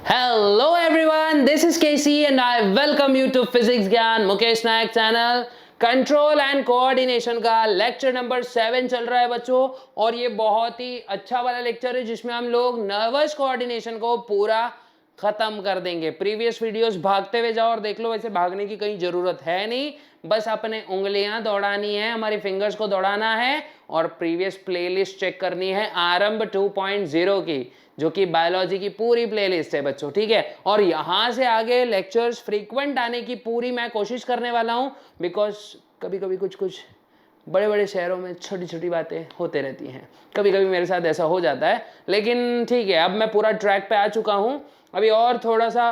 Hello everyone, this is Casey and I welcome you to Physics ज्ञान मुकेश नायक channel. Control and coordination का lecture number 7 चल रहा है बच्चों, और ये बहुत ही अच्छा वाला लेक्चर है जिसमें हम लोग नर्वस कोऑर्डिनेशन को पूरा खत्म कर देंगे। प्रीवियस वीडियोस भागते हुए जाओ और देख लो, वैसे भागने की कहीं जरूरत है नहीं, बस अपने उंगलियां दौड़ानी है, हमारी फिंगर्स को दौड़ाना है और प्रीवियस प्लेलिस्ट चेक करनी है आरंभ 2.0 की, जो कि बायोलॉजी की पूरी प्लेलिस्ट है बच्चों, ठीक है। और यहां से आगे लेक्चर्स फ्रीक्वेंट आने की पूरी मैं कोशिश करने वाला हूं, बिकॉज कभी कभी कुछ कुछ बड़े बड़े शहरों में छोटी छोटी बातें होते रहती हैं, कभी कभी मेरे साथ ऐसा हो जाता है, लेकिन ठीक है, अब मैं पूरा ट्रैक पे आ चुका हूं। अभी और थोड़ा सा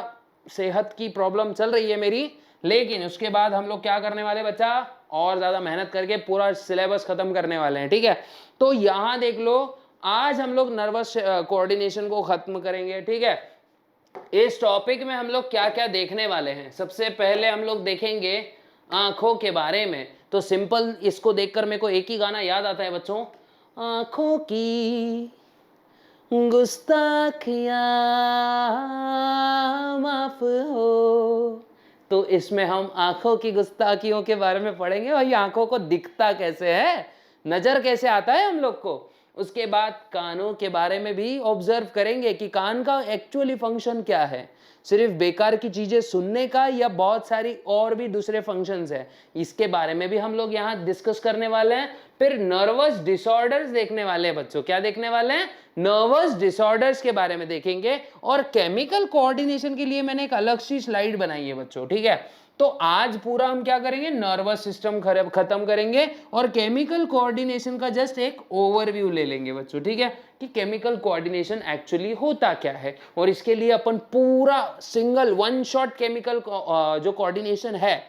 सेहत की प्रॉब्लम चल रही है मेरी, लेकिन उसके बाद हम लोग क्या करने वाले बच्चा, और ज्यादा मेहनत करके पूरा सिलेबस खत्म करने वाले हैं, ठीक है। तो यहां देख लो, आज हम लोग नर्वस कोऑर्डिनेशन को खत्म करेंगे, ठीक है। इस टॉपिक में हम लोग क्या क्या देखने वाले हैं, सबसे पहले हम लोग देखेंगे आंखों के बारे में। तो सिंपल, इसको देखकर मेरे को एक ही गाना याद आता है बच्चों, आंखों की गुस्ताखियां माफ हो। तो इसमें हम आंखों की गुस्ताखियों के बारे में पढ़ेंगे, और ये आंखों को दिखता कैसे है, नजर कैसे आता है हम लोग को। उसके बाद कानों के बारे में भी ऑब्जर्व करेंगे कि कान का एक्चुअली फंक्शन क्या है, सिर्फ बेकार की चीजें सुनने का या बहुत सारी और भी दूसरे फंक्शंस है, इसके बारे में भी हम लोग यहाँ डिस्कस करने वाले हैं। फिर नर्वस डिसऑर्डर्स देखने वाले हैं बच्चों, क्या देखने वाले हैं, नर्वस डिसऑर्डर्स के बारे में देखेंगे। और केमिकल कोऑर्डिनेशन के लिए मैंने एक अलग सी स्लाइड बनाई है बच्चों, ठीक है। तो आज पूरा हम क्या करेंगे, नर्वस सिस्टम खत्म करेंगे और केमिकल कोऑर्डिनेशन का जस्ट एक ओवरव्यू ले लेंगे बच्चों, ठीक है, कि केमिकल कोऑर्डिनेशन एक्चुअली होता क्या है। और इसके लिए अपन पूरा सिंगल वन शॉट केमिकल जो कोऑर्डिनेशन है,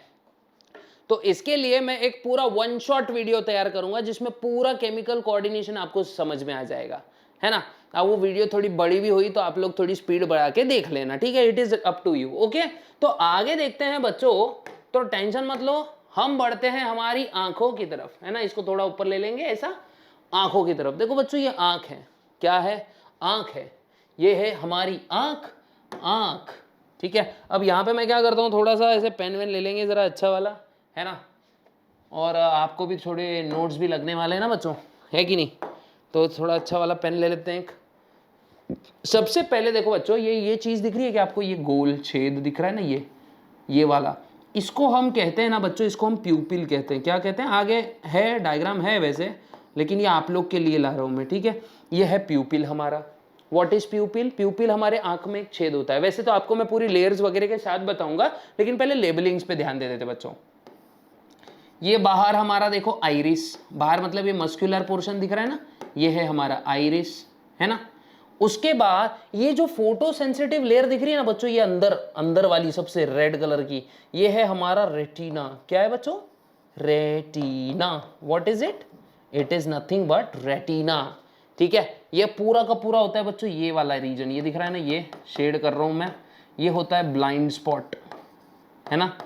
तो इसके लिए मैं एक पूरा वन शॉट वीडियो तैयार करूंगा जिसमें पूरा केमिकल कोऑर्डिनेशन आपको समझ में आ जाएगा, है ना। अब वो वीडियो थोड़ी बड़ी भी हुई तो आप लोग थोड़ी स्पीड बढ़ा के देख लेना, ठीक है, it is up to you, okay. तो आगे देखते हैं बच्चों, तो टेंशन मत लो, हम बढ़ते हैं हमारी आंखों की तरफ, है ना। इसको थोड़ा ऊपर ले लेंगे, ऐसा आंखों की तरफ। देखो बच्चों, ये आंख है, क्या है, आंख है, ये है हमारी आंख, आंख, ठीक है। अब यहाँ पे मैं क्या करता हूँ, थोड़ा सा ऐसे पेन वेन ले लेंगे जरा अच्छा वाला, है ना। और आपको भी थोड़े नोट्स भी लगने वाले हैं ना बच्चों, है कि नहीं, तो थोड़ा अच्छा वाला पेन ले लेते हैं एक। सबसे पहले देखो बच्चों, ये चीज दिख रही है कि आपको, ये गोल छेद दिख रहा है ना, ये वाला, इसको हम कहते हैं ना बच्चों, इसको हम प्यूपिल कहते हैं। क्या कहते हैं, आगे है डायग्राम है वैसे, लेकिन ये आप लोग के लिए ला रहा हूं मैं, ठीक है। ये है प्यूपिल हमारा। व्हाट इज प्यूपिल, प्यूपिल हमारे आंख में एक छेद होता है। वैसे तो आपको मैं पूरी लेयर्स वगैरह के साथ बताऊंगा, लेकिन पहले लेबलिंग्स पे ध्यान दे देते बच्चों। ये बाहर हमारा देखो आइरिस, बाहर मतलब ये मस्कुलर पोर्शन दिख रहा है ना, ये है हमारा आइरिस, है ना। उसके बाद ये जो फोटो सेंसिटिव लेयर दिख रही है ना बच्चों, ये अंदर अंदर वाली सबसे रेड कलर की, ये है हमारा रेटिना। क्या है बच्चों, retina. What is it, it is nothing but retina, ठीक है। ये पूरा का पूरा होता है बच्चों, ये वाला रीजन, ये दिख रहा है ना, ये शेड कर रहा हूं मैं, ये होता है ब्लाइंड स्पॉट, है ना।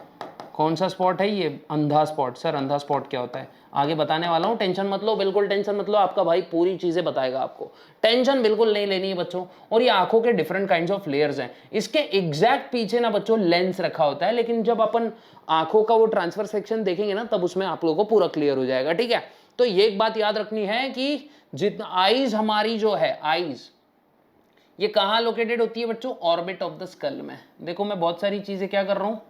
कौन सा स्पॉट है ये, अंधा स्पॉट। सर अंधा स्पॉट क्या होता है, आगे बताने वाला हूँ, टेंशन मत लो, बिल्कुल टेंशन मत लो, आपका भाई पूरी चीजें बताएगा आपको, टेंशन बिल्कुल नहीं लेनी है बच्चों। और ये आंखों के डिफरेंट काइंड्स ऑफ लेयर्स हैं, इसके एग्जैक्ट पीछे ना बच्चों लेंस रखा होता है, लेकिन जब अपन आंखों का वो ट्रांसफर सेक्शन देखेंगे ना, तब उसमें आप लोगों को पूरा क्लियर हो जाएगा, ठीक है। तो ये एक बात याद रखनी है कि जितना आईज हमारी जो है, आईज ये कहाँ लोकेटेड होती है बच्चों, ऑर्बिट ऑफ द स्कल में। देखो मैं बहुत सारी चीजें क्या कर रहा हूँ,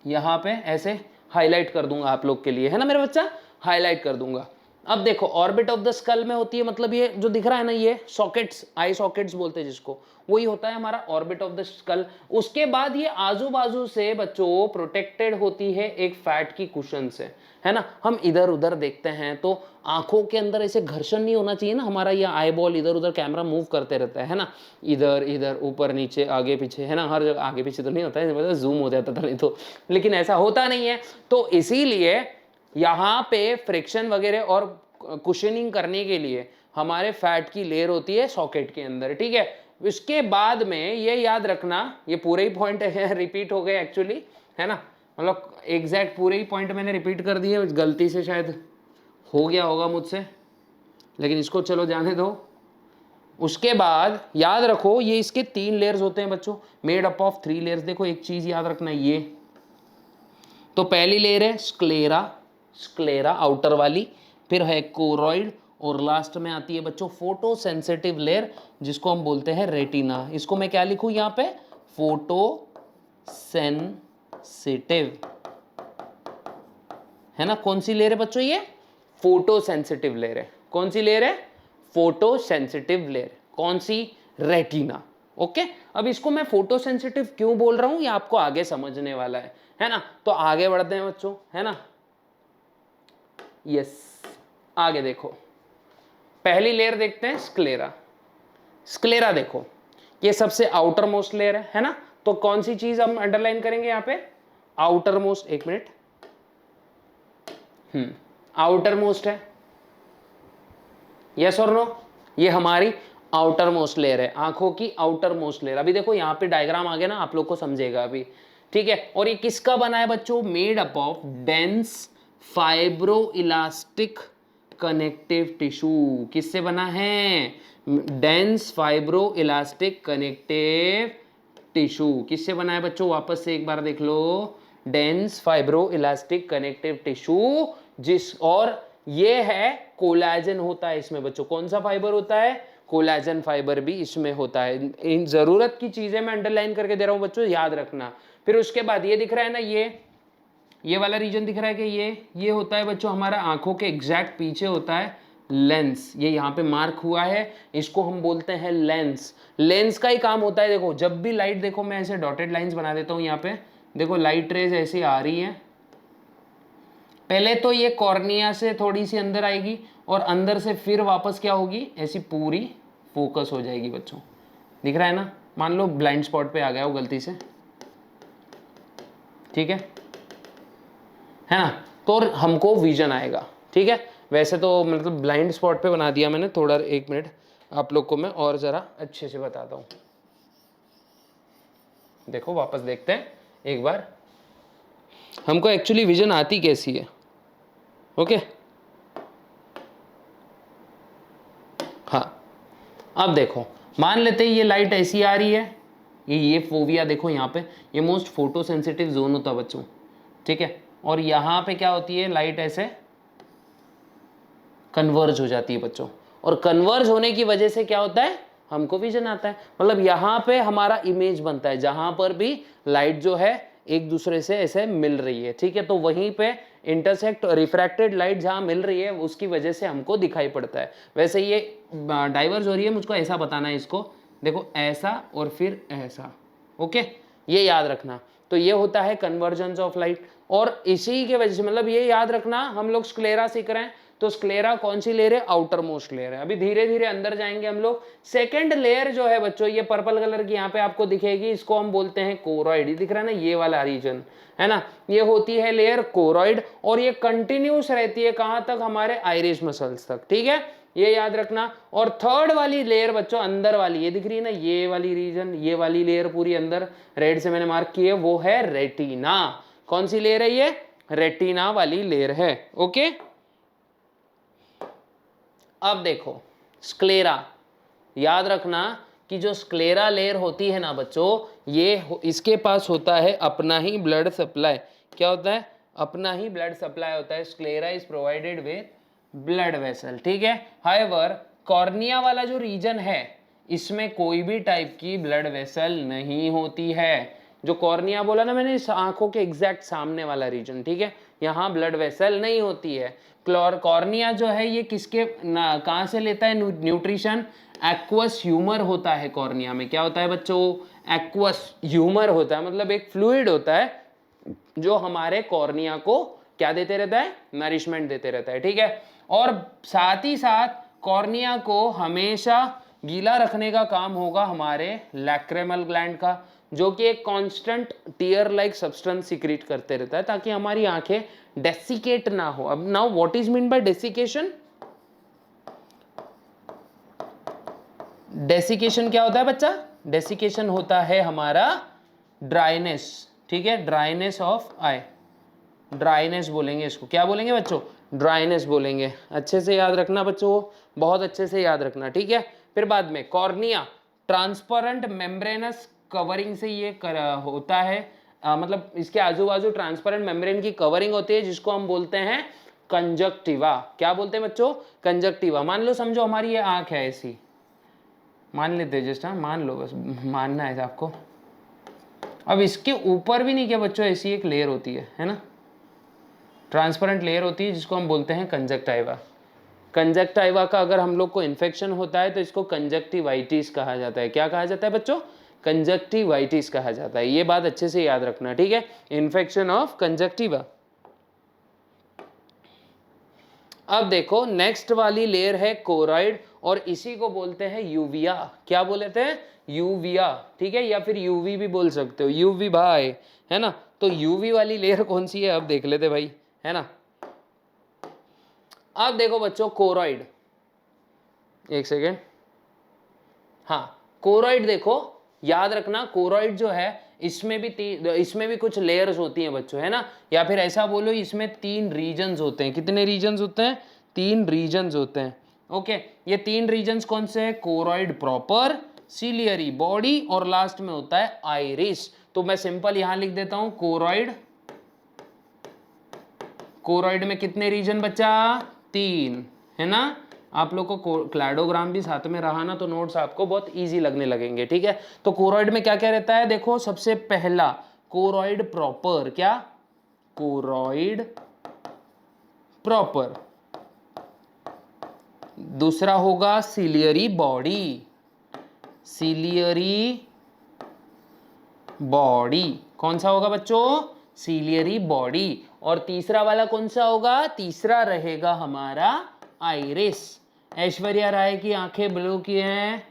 यहाँ पे ऐसे हाईलाइट कर दूंगा आप लोग के लिए, है ना मेरा बच्चा, हाईलाइट कर दूंगा। अब देखो ऑर्बिट ऑफ द स्कल में होती है, मतलब ये जो दिख रहा है ना, ये सॉकेट्स, आई सॉकेट्स बोलते हैं जिसको, वही होता है हमारा ऑर्बिट ऑफ द स्कल। उसके बाद ये आजू बाजू से बच्चों प्रोटेक्टेड होती है एक फैट की कुशन से, है ना। हम इधर उधर देखते हैं तो आंखों के अंदर ऐसे घर्षण नहीं होना चाहिए ना, हमारा ये आई बॉल इधर उधर कैमरा मूव करते रहता है ना, इधर इधर ऊपर नीचे आगे पीछे, है ना, हर जगह आगे पीछे तो नहीं होता है, मतलब जूम हो जाता था नहीं तो, लेकिन ऐसा होता नहीं है। तो इसीलिए यहाँ पे फ्रिक्शन वगैरह और कुशनिंग करने के लिए हमारे फैट की लेयर होती है सॉकेट के अंदर, ठीक है। इसके बाद में ये याद रखना, ये पूरे ही पॉइंट रिपीट हो गए एक्चुअली, है ना, मतलब एग्जैक्ट पूरे ही पॉइंट मैंने रिपीट कर दिए, गलती से शायद हो गया होगा मुझसे, लेकिन इसको चलो जाने दो। उसके बाद याद रखो ये इसके 3 लेयर्स होते हैं बच्चों, मेड अप ऑफ 3 लेयर्स। देखो एक चीज याद रखना, ये तो पहली लेयर है स्क्लेरा, स्क्लेरा आउटर वाली, फिर है कोरॉइड, और लास्ट में आती है बच्चों फोटो सेंसिटिव लेयर जिसको हम बोलते हैं रेटिना। इसको मैं क्या लिखूं यहाँ पे, फोटो सेंसिटिव, है ना। कौन सी लेयर है बच्चों, ये फोटो सेंसिटिव लेयर है। कौन सी लेयर है, फोटो सेंसिटिव लेयर। कौन सी, रेटिना। ओके, अब इसको मैं फोटो सेंसिटिव क्यों बोल रहा हूं ये आपको आगे समझने वाला है ना। तो आगे बढ़ते हैं बच्चों, है ना। यस, आगे देखो, पहली लेयर देखते हैं स्क्लेरा। स्क्लेरा देखो ये सबसे आउटर मोस्ट लेयर है ना। तो कौन सी चीज हम अंडरलाइन करेंगे यहाँ पे, आउटर मोस्ट। एक मिनट, आउटर मोस्ट है, यस और नो, ये हमारी आउटर मोस्ट लेयर है, आंखों की आउटर मोस्ट लेयर। अभी देखो यहाँ पे डायग्राम आ गया ना, आप लोग को समझेगा अभी, ठीक है। और ये किसका बना है बच्चों, made up of dense fibro elastic connective tissue. किससे बना है, dense fibro elastic connective tissue. किससे बना है बच्चों, वापस से एक बार देख लो, dense fibro elastic connective tissue. और ये है कोलाजन होता है इसमें बच्चों। कौन सा फाइबर होता है, कोलाजन फाइबर भी इसमें होता है। इन जरूरत की चीजें मैं अंडरलाइन करके दे रहा हूं बच्चों, याद रखना। फिर उसके बाद ये दिख रहा है ना, ये वाला रीजन दिख रहा है कि ये होता है बच्चों हमारा आंखों के एग्जैक्ट पीछे होता है लेंस। ये यहाँ पे मार्क हुआ है, इसको हम बोलते हैं लेंस। लेंस का ही काम होता है, देखो जब भी लाइट, देखो मैं ऐसे डॉटेड लाइंस बना देता हूँ यहाँ पे, देखो लाइट रेज ऐसी आ रही है, पहले तो ये कॉर्निया से थोड़ी सी अंदर आएगी और अंदर से फिर वापस क्या होगी, ऐसी पूरी फोकस हो जाएगी बच्चों। दिख रहा है ना, मान लो ब्लाइंड स्पॉट पे आ गया हो गलती से, ठीक है ना, तो हमको विजन आएगा, ठीक है। वैसे तो मतलब ब्लाइंड स्पॉट पे बना दिया मैंने थोड़ा, एक मिनट आप लोग को मैं और जरा अच्छे से बताता हूँ। देखो वापस देखते हैं एक बार, हमको एक्चुअली विजन आती कैसी है। ओके, हाँ अब देखो, मान लेते हैं ये लाइट ऐसी आ रही है, ये फोविया देखो यहाँ पे, ये मोस्ट फोटो सेंसिटिव जोन होता है बच्चों, ठीक है। और यहाँ पे क्या होती है, लाइट ऐसे कन्वर्ज हो जाती है बच्चों, और कन्वर्ज होने की वजह से क्या होता है, हमको विजन आता है। मतलब यहाँ पे हमारा इमेज बनता है, जहां पर भी लाइट जो है एक दूसरे से ऐसे मिल रही है, ठीक है। तो वहीं पे इंटरसेक्ट रिफ्रैक्टेड लाइट जहां मिल रही है उसकी वजह से हमको दिखाई पड़ता है। वैसे ये डाइवर्ज हो रही है, मुझको ऐसा बताना है इसको, देखो ऐसा और फिर ऐसा, ओके, ये याद रखना। तो ये होता है कन्वर्जेंस ऑफ लाइट, और इसी के वजह से, मतलब ये याद रखना, हम लोग स्क्लेरा सीख रहे हैं, तो स्क्लेरा कौन सी लेयर है, आउटर मोस्ट लेयर है। अभी धीरे धीरे अंदर जाएंगे हम लोग। सेकंड लेयर जो है बच्चों, ये पर्पल कलर की यहाँ पे आपको दिखेगी, इसको हम बोलते हैं कोरॉइड। दिख रहा है ना ये वाला रीजन, है ना, ये होती है लेयर कोरॉइड, और ये कंटिन्यूस रहती है कहां तक, हमारे आइरिस मसल्स तक, ठीक है, ये याद रखना। और थर्ड वाली लेयर बच्चों अंदर वाली, ये दिख रही है ना ये वाली रीजन, ये वाली लेयर पूरी अंदर रेड से मैंने मार्क की है, वो है रेटिना। कौन सी लेयर है ये, रेटिना वाली लेयर है, ओके। अब देखो स्क्लेरा, याद रखना कि जो स्क्लेरा लेयर होती है ना बच्चों, ये इसके पास होता है अपना ही ब्लड सप्लाई। क्या होता है, अपना ही ब्लड सप्लाई होता है। Sclera is provided with blood vessel, ठीक है। हाउएवर कॉर्निया वाला जो रीजन है, इसमें कोई भी टाइप की ब्लड वेसल नहीं होती है। जो कॉर्निया बोला ना मैंने, इस आंखों के एग्जैक्ट सामने वाला रीजन, ठीक है, यहाँ ब्लड वेसल नहीं होती है। कॉर्निया जो है ये किसके कहाँ से लेता है न्यूट्रिशन, एक्वस ह्यूमर होता है कॉर्निया में। क्या होता है बच्चों, एक्वस ह्यूमर होता है, मतलब एक फ्लूइड होता है जो हमारे कॉर्निया को क्या देते रहता है, नरिशमेंट देते रहता है, ठीक है। और साथ ही साथ कॉर्निया को हमेशा गीला रखने का काम होगा हमारे लैक्रिमल ग्लैंड का, जो कि एक constant tear like substance secrete करते रहता है, ताकि हमारी आंखें डेसिकेट ना हो। अब now what is mean by desiccation, desiccation क्या होता है बच्चा, डेसिकेशन होता है हमारा ड्राइनेस, ठीक है, ड्राइनेस ऑफ आई, ड्राइनेस बोलेंगे इसको, क्या बोलेंगे बच्चों, ड्राइनेस बोलेंगे। अच्छे से याद रखना बच्चों, बहुत अच्छे से याद रखना, ठीक है। फिर बाद में कॉर्निया, ट्रांसपेरेंट मेम्ब्रेनस कवरिंग से ये होता है, मतलब इसके आजू बाजू ट्रांसपेरेंट मेम्ब्रेन की कवरिंग होती है जिसको हम बोलते हैं कंजक्टिवा। क्या बोलते हैं बच्चों? कंजक्टिवा। मान लो, समझो हमारी ये आंख है ऐसी, मान लेते हैं जस्ट, हाँ मान लो, बस मानना है आपको। अब इसके ऊपर भी नहीं क्या बच्चों ऐसी एक लेयर होती है ना, ट्रांसपेरेंट लेयर होती है जिसको हम बोलते हैं कंजक्टिवा। कंजक्टिवा का अगर हम लोग को इन्फेक्शन होता है तो इसको कंजक्टिवाइटिस कहा जाता है। क्या कहा जाता है बच्चों? कंजक्टिवाइटिस कहा जाता है। ये बात अच्छे से याद रखना, ठीक है, इन्फेक्शन ऑफ कंजक्टिवा। अब देखो नेक्स्ट वाली लेयर है कोरॉइड, और इसी को बोलते हैं यूविया। क्या बोलते हैं? यूविया, ठीक है, या फिर यूवी भी बोल सकते हो, यूवी भाई, है ना। तो यूवी वाली लेयर कौन सी है अब देख लेते भाई, है ना। अब देखो बच्चों कोरॉइड, एक सेकेंड, हाँ कोरॉइड देखो, याद रखना कोरॉइड जो है इसमें भी कुछ लेयर्स होती हैं बच्चों, है ना, या फिर ऐसा बोलो इसमें 3 रीजन्स होते हैं। कितने रीजन्स होते हैं? 3 रीजन्स होते हैं। ओके, ये 3 रीजन्स कौन से हैं? कोरॉइड प्रॉपर, सिलियरी बॉडी, और लास्ट में होता है आइरिस। तो मैं सिंपल यहां लिख देता हूं कोरॉइड। कोरॉइड में कितने रीजन बच्चा? 3, है ना। आप लोग को क्लैडोग्राम भी साथ में रहा ना तो नोट्स आपको बहुत इजी लगने लगेंगे, ठीक है। तो कोरॉइड में क्या क्या रहता है? देखो सबसे पहला कोरॉइड प्रॉपर, क्या? Choroid proper. दूसरा होगा सिलियरी बॉडी, सिलियरी बॉडी। कौन सा होगा बच्चों? Ciliary body. और तीसरा वाला कौन सा होगा? तीसरा रहेगा हमारा आइरिस। ऐश्वर्या राय की आंखें ब्लू की हैं,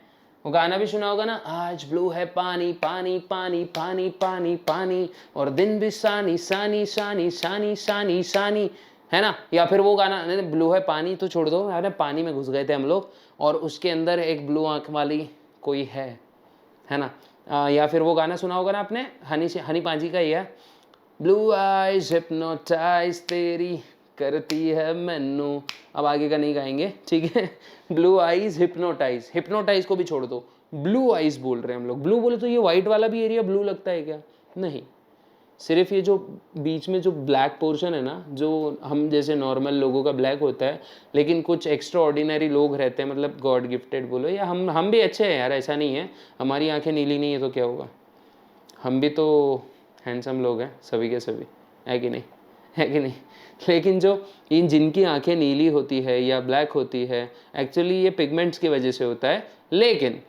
वो गाना भी सुना होगा ना, आज ब्लू है पानी पानी पानी पानी पानी पानी, और दिन भी सानी सानी सानी सानी सानी सानी, है ना। या फिर वो गाना, ब्लू है पानी तो छोड़ दो यार, पानी में घुस गए थे हम लोग और उसके अंदर एक ब्लू आंख वाली कोई है ना। या फिर वो गाना सुना होगा ना आपने, हनी पाजी का ही है, ब्लू आइज हिप्नोटाइज तेरी करती है मैनू। अब आगे का नहीं गाएंगे, ठीक है। ब्लू आइज हिप्नोटाइज, हिप्नोटाइज को भी छोड़ दो, ब्लू आइज बोल रहे हैं हम लोग। ब्लू बोले तो ये व्हाइट वाला भी एरिया ब्लू लगता है क्या? नहीं, सिर्फ ये जो बीच में जो ब्लैक पोर्शन है ना, जो हम जैसे नॉर्मल लोगों का ब्लैक होता है, लेकिन कुछ एक्स्ट्रा ऑर्डिनरी लोग रहते हैं, मतलब गॉड गिफ्टेड बोलो, या हम भी अच्छे हैं यार, ऐसा नहीं है हमारी आंखें नीली नहीं है तो क्या होगा, हम भी तो हैंडसम लोग हैं सभी के सभी, है कि नहीं, है कि नहीं। लेकिन जो जिनकी आंखें नीली होती है या ब्लैक होती है, एक्चुअली ये पिगमेंट्स की वजह से होता है। लेकिन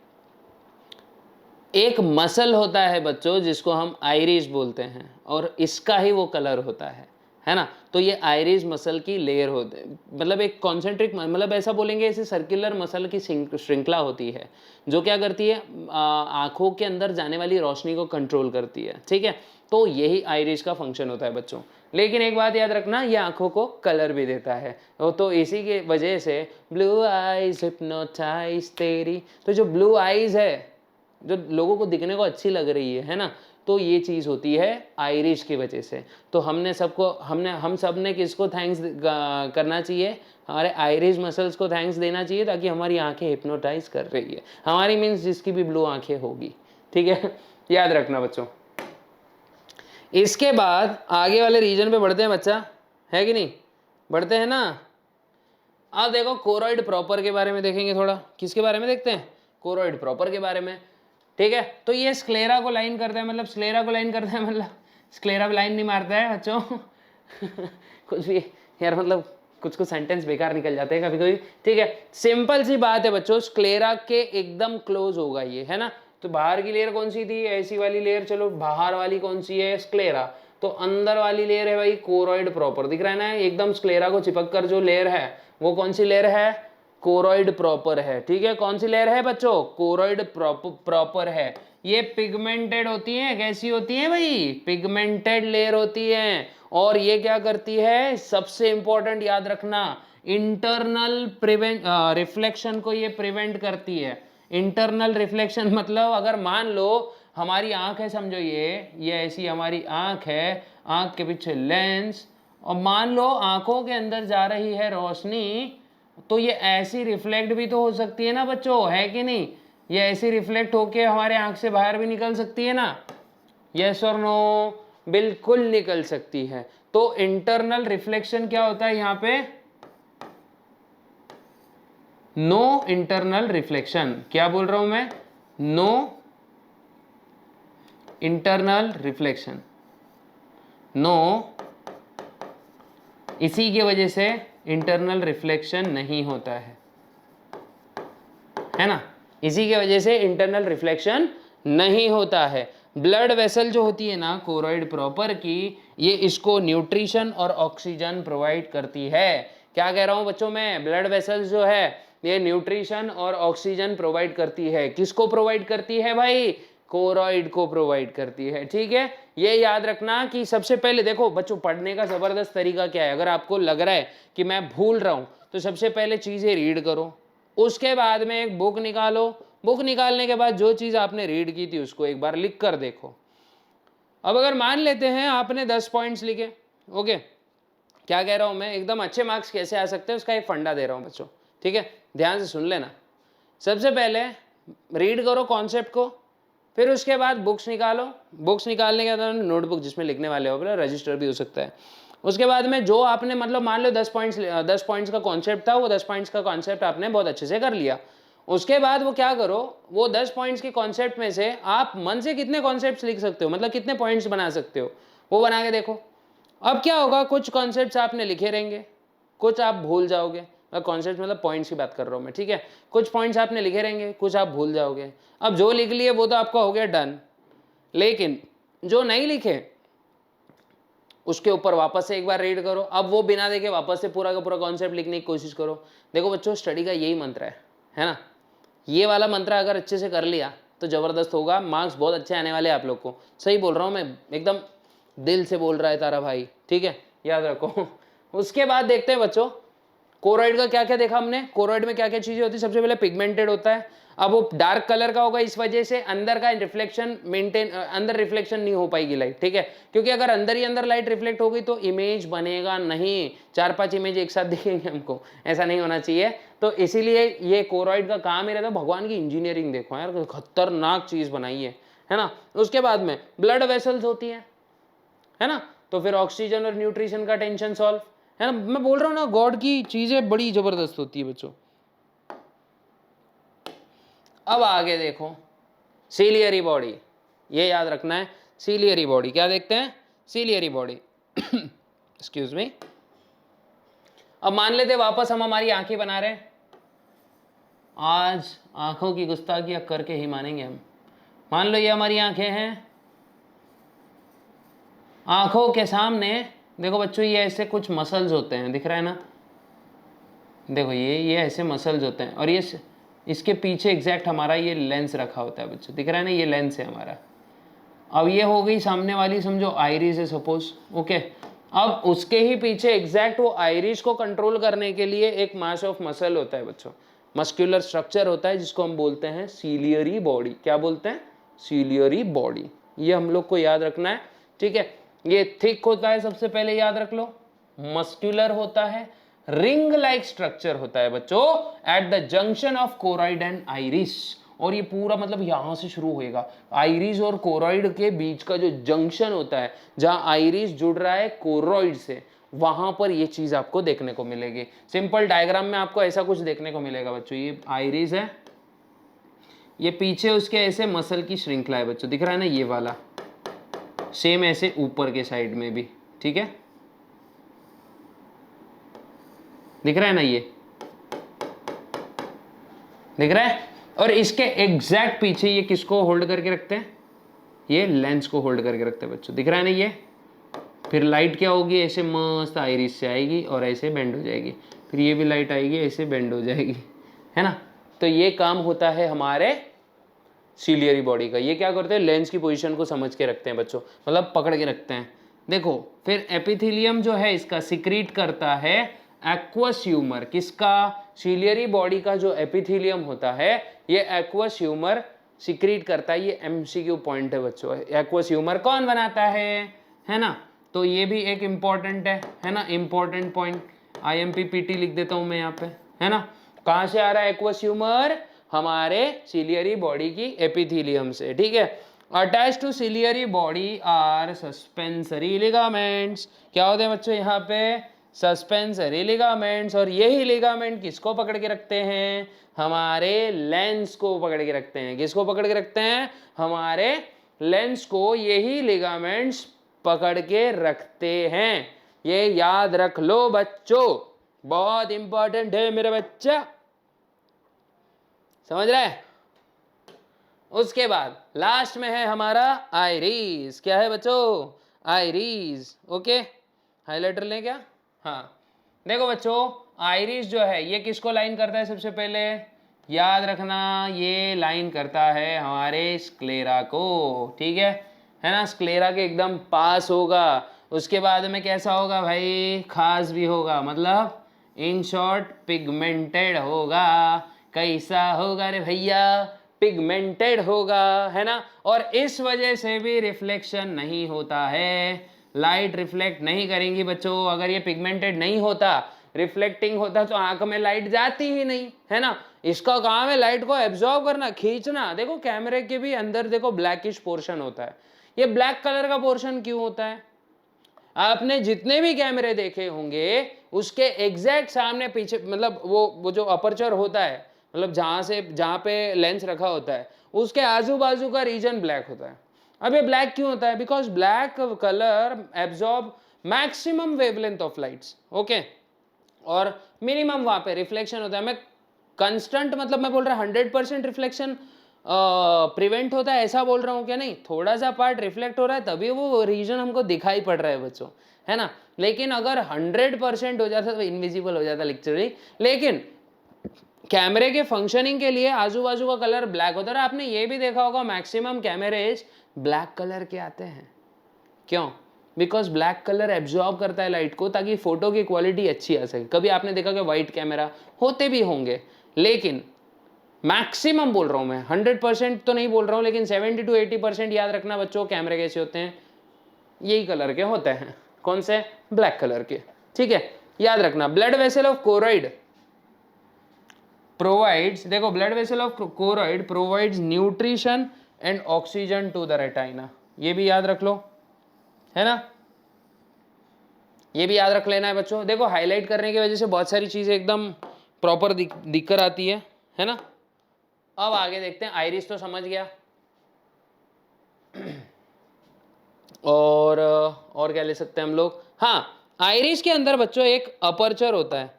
एक मसल होता है बच्चों जिसको हम आइरिस बोलते हैं, और इसका ही वो कलर होता है ना। तो ये आइरिस मसल की लेयर होते हैं, मतलब एक कॉन्सेंट्रिक, मतलब ऐसा बोलेंगे ऐसे सर्कुलर मसल की श्रृंखला होती है जो क्या करती है, आंखों के अंदर जाने वाली रोशनी को कंट्रोल करती है, ठीक है। तो यही आइरिस का फंक्शन होता है बच्चों। लेकिन एक बात याद रखना, ये आंखों को कलर भी देता है, तो इसी के वजह से ब्लू आइज हिप्नोटाइज तेरी, तो जो ब्लू आइज है जो लोगों को दिखने को अच्छी लग रही है ना, तो ये चीज़ होती है आइरिश की वजह से। तो हम सब ने किसको थैंक्स करना चाहिए? हमारे आइरिश मसल्स को थैंक्स देना चाहिए, ताकि हमारी आंखें हिप्नोटाइज कर रही है। हमारी मीन्स जिसकी भी ब्लू आंखें होगी, ठीक है। याद रखना बच्चों। इसके बाद आगे वाले रीजन पे बढ़ते हैं बच्चा, है कि नहीं, बढ़ते हैं ना। अब देखो कोरॉइड प्रॉपर के बारे में देखेंगे थोड़ा। किसके बारे में देखते हैं? कोरॉइड प्रॉपर के बारे में, ठीक है। तो ये स्क्लेरा को लाइन करता है, मतलब स्क्लेरा को लाइन करता है, मतलब स्क्लेरा पे लाइन नहीं मारता है बच्चों। कुछ भी यार, मतलब कुछ सेंटेंस बेकार निकल जाते हैं कभी कभी, ठीक है। सिंपल सी बात है बच्चों, स्क्लेरा के एकदम क्लोज होगा ये, है ना। तो बाहर की लेयर कौन सी थी? ऐसी वाली लेयर, चलो बाहर वाली कौन सी है? स्क्लेरा। तो अंदर वाली लेयर है भाई कोरॉइड प्रॉपर, दिख रहा है ना, एकदम स्क्लेरा को चिपक कर जो लेयर है वो कौन सी लेयर है? कोरॉइड प्रॉपर है, ठीक है। कौन सी लेयर है बच्चों? कोरॉइड प्रॉपर है। ये पिगमेंटेड होती है, कैसी होती है भाई? पिगमेंटेड लेयर होती है। और ये क्या करती है? सबसे इंपॉर्टेंट याद रखना, इंटरनल रिफ्लेक्शन को ये प्रिवेंट करती है। इंटरनल रिफ्लेक्शन मतलब अगर मान लो हमारी आंख है, समझो ये ऐसी हमारी आंख है, आंख के पीछे लेंस, और मान लो आंखों के अंदर जा रही है रोशनी, तो ये ऐसी रिफ्लेक्ट भी तो हो सकती है ना बच्चों, है कि नहीं? ये ऐसी रिफ्लेक्ट होके हमारे आंख से बाहर भी निकल सकती है ना, यस और नो? बिल्कुल निकल सकती है। तो इंटरनल रिफ्लेक्शन क्या होता है यहाँ पे? No internal reflection. क्या बोल रहा हूं मैं? No internal reflection. नो, इसी की वजह से इंटरनल रिफ्लेक्शन नहीं होता है ना? इसी की वजह से इंटरनल रिफ्लेक्शन नहीं होता है। ब्लड वेसल जो होती है ना कोरॉइड प्रॉपर की, ये इसको न्यूट्रिशन और ऑक्सीजन प्रोवाइड करती है। क्या कह रहा हूं बच्चों मैं? ब्लड वेसल्स जो है ये न्यूट्रिशन और ऑक्सीजन प्रोवाइड करती है। किसको प्रोवाइड करती है भाई? कोरॉइड को प्रोवाइड करती है। ठीक है, ये याद रखना कि सबसे पहले देखो बच्चों, पढ़ने का जबरदस्त तरीका क्या है? अगर आपको लग रहा है कि मैं भूल रहा हूं तो सबसे पहले चीजें रीड करो, उसके बाद में एक बुक निकालो, बुक निकालने के बाद जो चीज आपने रीड की थी उसको एक बार लिख कर देखो। अब अगर मान लेते हैं आपने 10 पॉइंट्स लिखे, ओके, क्या कह रहा हूं मैं? एकदम अच्छे मार्क्स कैसे आ सकते हैं उसका एक फंडा दे रहा हूं बच्चों, ठीक है? ध्यान से सुन लेना। सबसे पहले रीड करो कॉन्सेप्ट को, फिर उसके बाद बुक्स निकालो, बुक्स निकालने के बाद नोटबुक जिसमें लिखने वाले हो, रजिस्टर भी हो सकता है। उसके बाद में जो आपने मतलब मान लो 10 पॉइंट्स का कॉन्सेप्ट था, वो 10 पॉइंट्स का कॉन्सेप्ट आपने बहुत अच्छे से कर लिया। उसके बाद वो क्या करो, वो 10 पॉइंट्स के कॉन्सेप्ट में से आप मन से कितने कॉन्सेप्ट्स लिख सकते हो, मतलब कितने पॉइंट्स बना सकते हो, वो बना के देखो। अब क्या होगा, कुछ कॉन्सेप्ट्स आपने लिखे रहेंगे, कुछ आप भूल जाओगे। कॉन्सेप्ट मतलब पॉइंट्स की बात कर रहा हूं मैं, ठीक है? कुछ पॉइंट्स आपने लिखे रहेंगे, कुछ आप भूल जाओगे। अब जो लिख लिए वो तो आपका हो गया डन, लेकिन जो नहीं लिखे उसके ऊपर वापस से एक बार रीड करो। अब वो बिना देखे वापस से पूरा का पूरा कॉन्सेप्ट लिखने की कोशिश करो। देखो बच्चों, स्टडी का यही मंत्र है ना? ये वाला मंत्र अगर अच्छे से कर लिया तो जबरदस्त होगा, मार्क्स बहुत अच्छे आने वाले हैं आप लोग को। सही बोल रहा हूँ मैं, एकदम दिल से बोल रहा है तारा भाई, ठीक है? याद रखो। उसके बाद देखते हैं बच्चों, कोरॉइड का क्या क्या देखा हमने। कोरॉइड में क्या क्या चीजें होती है? सबसे पहले पिगमेंटेड होता है। अब वो डार्क कलर का होगा, इस वजह से अंदर का रिफ्लेक्शन अंदर रिफ्लेक्शन नहीं हो पाएगी लाइट, ठीक है? क्योंकि अगर अंदर ही अंदर लाइट रिफ्लेक्ट हो गई तो इमेज बनेगा नहीं, 4-5 इमेज एक साथ दिखेंगे हमको, ऐसा नहीं होना चाहिए। तो इसीलिए ये कोरॉइड का काम ही रहता है। भगवान की इंजीनियरिंग देखो यार, खतरनाक चीज बनाई है ना? उसके बाद में ब्लड वेसल्स होती है ना? तो फिर ऑक्सीजन और न्यूट्रिशन का टेंशन सॉल्व, है ना? मैं बोल रहा हूँ ना, गॉड की चीजें बड़ी जबरदस्त होती है बच्चों। अब आगे देखो, सीलियरी बॉडी, ये याद रखना है। सीलियरी बॉडी क्या देखते हैं? Ciliary body. Excuse me. अब मान लेते वापस हम हमारी आंखें बना रहे हैं। आज आंखों की गुस्ताखियां करके ही मानेंगे हम। मान लो ये हमारी आंखें हैं, आंखों के सामने देखो बच्चों, ये ऐसे कुछ मसल्स होते हैं, दिख रहा है ना? देखो ये ऐसे मसल्स होते हैं, और ये इसके पीछे एग्जैक्ट हमारा ये लेंस रखा होता है बच्चों, दिख रहा है ना? ये लेंस है हमारा। अब ये हो गई सामने वाली, समझो आइरिस है सपोज, ओके। अब उसके ही पीछे एग्जैक्ट वो आइरिस को कंट्रोल करने के लिए एक मास ऑफ मसल होता है बच्चों, मस्कुलर स्ट्रक्चर होता है, जिसको हम बोलते हैं सीलियरी बॉडी। क्या बोलते हैं? Ciliary body. ये हम लोग को याद रखना है, ठीक है? ये थिक होता है, सबसे पहले याद रख लो, मस्कुलर होता है, रिंग लाइक स्ट्रक्चर होता है बच्चों at the junction of choroid and iris. और ये पूरा मतलब यहां से शुरू होएगा, आइरिस और कोरॉइड के बीच का जो जंक्शन होता है, जहां आइरिस जुड़ रहा है कोरॉइड से, वहां पर ये चीज आपको देखने को मिलेगी। सिंपल डायग्राम में आपको ऐसा कुछ देखने को मिलेगा बच्चों। ये आइरिस है, ये पीछे उसके ऐसे मसल की श्रृंखला है बच्चों, दिख रहा है ना? ये वाला सेम ऐसे ऊपर के साइड में भी, ठीक है? दिख रहा है ना? ये दिख रहा है। और इसके एग्जैक्ट पीछे ये किसको होल्ड करके रखते हैं? ये लेंस को होल्ड करके रखते हैं बच्चों, दिख रहा है ना? ये फिर लाइट क्या होगी, ऐसे मस्त आइरिस से आएगी और ऐसे बेंड हो जाएगी, फिर ये भी लाइट आएगी, ऐसे बेंड हो जाएगी, है ना? तो ये काम होता है हमारे सीलियरी बॉडी का। ये क्या करते हैं? लेंस की पोजीशन को समझ के रखते हैं बच्चों, मतलब पकड़ के रखते हैं। देखो फिर एपिथेलियम जो है इसका सिक्रीट करता है एक्वस ह्यूमर। किसका? सीलियरी बॉडी का जो एपिथेलियम होता है, ये एक्वस ह्यूमर सिक्रीट करता है। ये एमसीक्यू पॉइंट है बच्चों, एक्वस ह्यूमर कौन बनाता है ना? तो ये भी एक इंपॉर्टेंट है ना? इंपॉर्टेंट पॉइंट, IMP PT लिख देता हूं मैं यहाँ पे, है ना। कहाँ से आ रहा है एक्वस ह्यूमर? हमारे सिलियरी बॉडी की एपिथेलियम से, ठीक है। Attach to ciliary body are suspensory ligaments. क्या होते हैं बच्चों यहाँ पे? Suspensory ligaments. और यही लिगामेंट किसको पकड़ के रखते हैं? हमारे लेंस को पकड़ के रखते हैं। किसको पकड़ के रखते हैं? हमारे लेंस को यही लिगामेंट्स पकड़ के रखते हैं। ये याद रख लो बच्चों, बहुत इंपॉर्टेंट है मेरा बच्चा, समझ रहा है। उसके बाद लास्ट में है हमारा आइरिस। क्या है बच्चों? आइरिस। ओके, हाइलाइटर लें क्या? हाँ, देखो बच्चों, आइरिस जो है ये किसको लाइन करता है? सबसे पहले याद रखना, ये लाइन करता है हमारे स्क्लेरा को, ठीक है ना। स्क्लेरा के एकदम पास होगा। उसके बाद में कैसा होगा भाई? खास भी होगा, मतलब इन शॉर्ट पिगमेंटेड होगा। कैसा होगा रे भैया? पिगमेंटेड होगा, है ना। और इस वजह से भी रिफ्लेक्शन नहीं होता है, लाइट रिफ्लेक्ट नहीं करेंगी बच्चों। अगर ये पिगमेंटेड नहीं होता, रिफ्लेक्टिंग होता, तो आंख में लाइट जाती ही नहीं, है ना। इसका काम है लाइट को एब्जॉर्ब करना, खींचना। देखो कैमरे के भी अंदर देखो ब्लैकिश पोर्शन होता है। ये ब्लैक कलर का पोर्शन क्यों होता है? आपने जितने भी कैमरे देखे होंगे उसके एग्जैक्ट सामने पीछे, मतलब वो जो अपर्चर होता है, मतलब जहां पे लेंस रखा होता है, उसके आजू बाजू का रीजन ब्लैक होता है। अब ये ब्लैक क्यों होता है? Because black colour absorb maximum wavelength of lights, okay, और मिनिमम वहां पे रिफ्लेक्शन होता है। मैं कंस्टेंट, मतलब मैं बोल रहा 100% रिफ्लेक्शन प्रिवेंट होता है ऐसा बोल रहा हूँ क्या? नहीं, थोड़ा सा पार्ट रिफ्लेक्ट हो रहा है तभी वो रीजन हमको दिखाई पड़ रहा है बच्चों, है ना। लेकिन अगर 100% हो जाता तो इनविजिबल हो जाता लिटरली। लेकिन कैमरे के फंक्शनिंग के लिए आजू बाजू का कलर ब्लैक होता है। आपने ये भी देखा होगा मैक्सिमम कैमरेज ब्लैक कलर के आते हैं। क्यों? बिकॉज ब्लैक कलर एब्जॉर्ब करता है लाइट को, ताकि फोटो की क्वालिटी अच्छी आ सके। कभी आपने देखा कि वाइट कैमरा होते भी होंगे, लेकिन मैक्सिमम बोल रहा हूं मैं, 100% तो नहीं बोल रहा हूं, लेकिन 70 to 80% याद रखना बच्चों, कैमरे कैसे होते हैं? यही कलर के होते हैं। कौन से? ब्लैक कलर के, ठीक है, याद रखना। Blood vessel of choroid provides, देखो blood vessel of choroid provides nutrition and oxygen to the retina. ये भी याद रख लो, है ना। ये भी याद रख लेना है बच्चों। देखो हाईलाइट करने की वजह से बहुत सारी चीजें एकदम प्रॉपर दिखकर आती है ना। अब आगे देखते हैं। आइरिस तो समझ गया, और क्या ले सकते हैं हम लोग? हाँ, आइरिस के अंदर बच्चों एक अपर्चर होता है,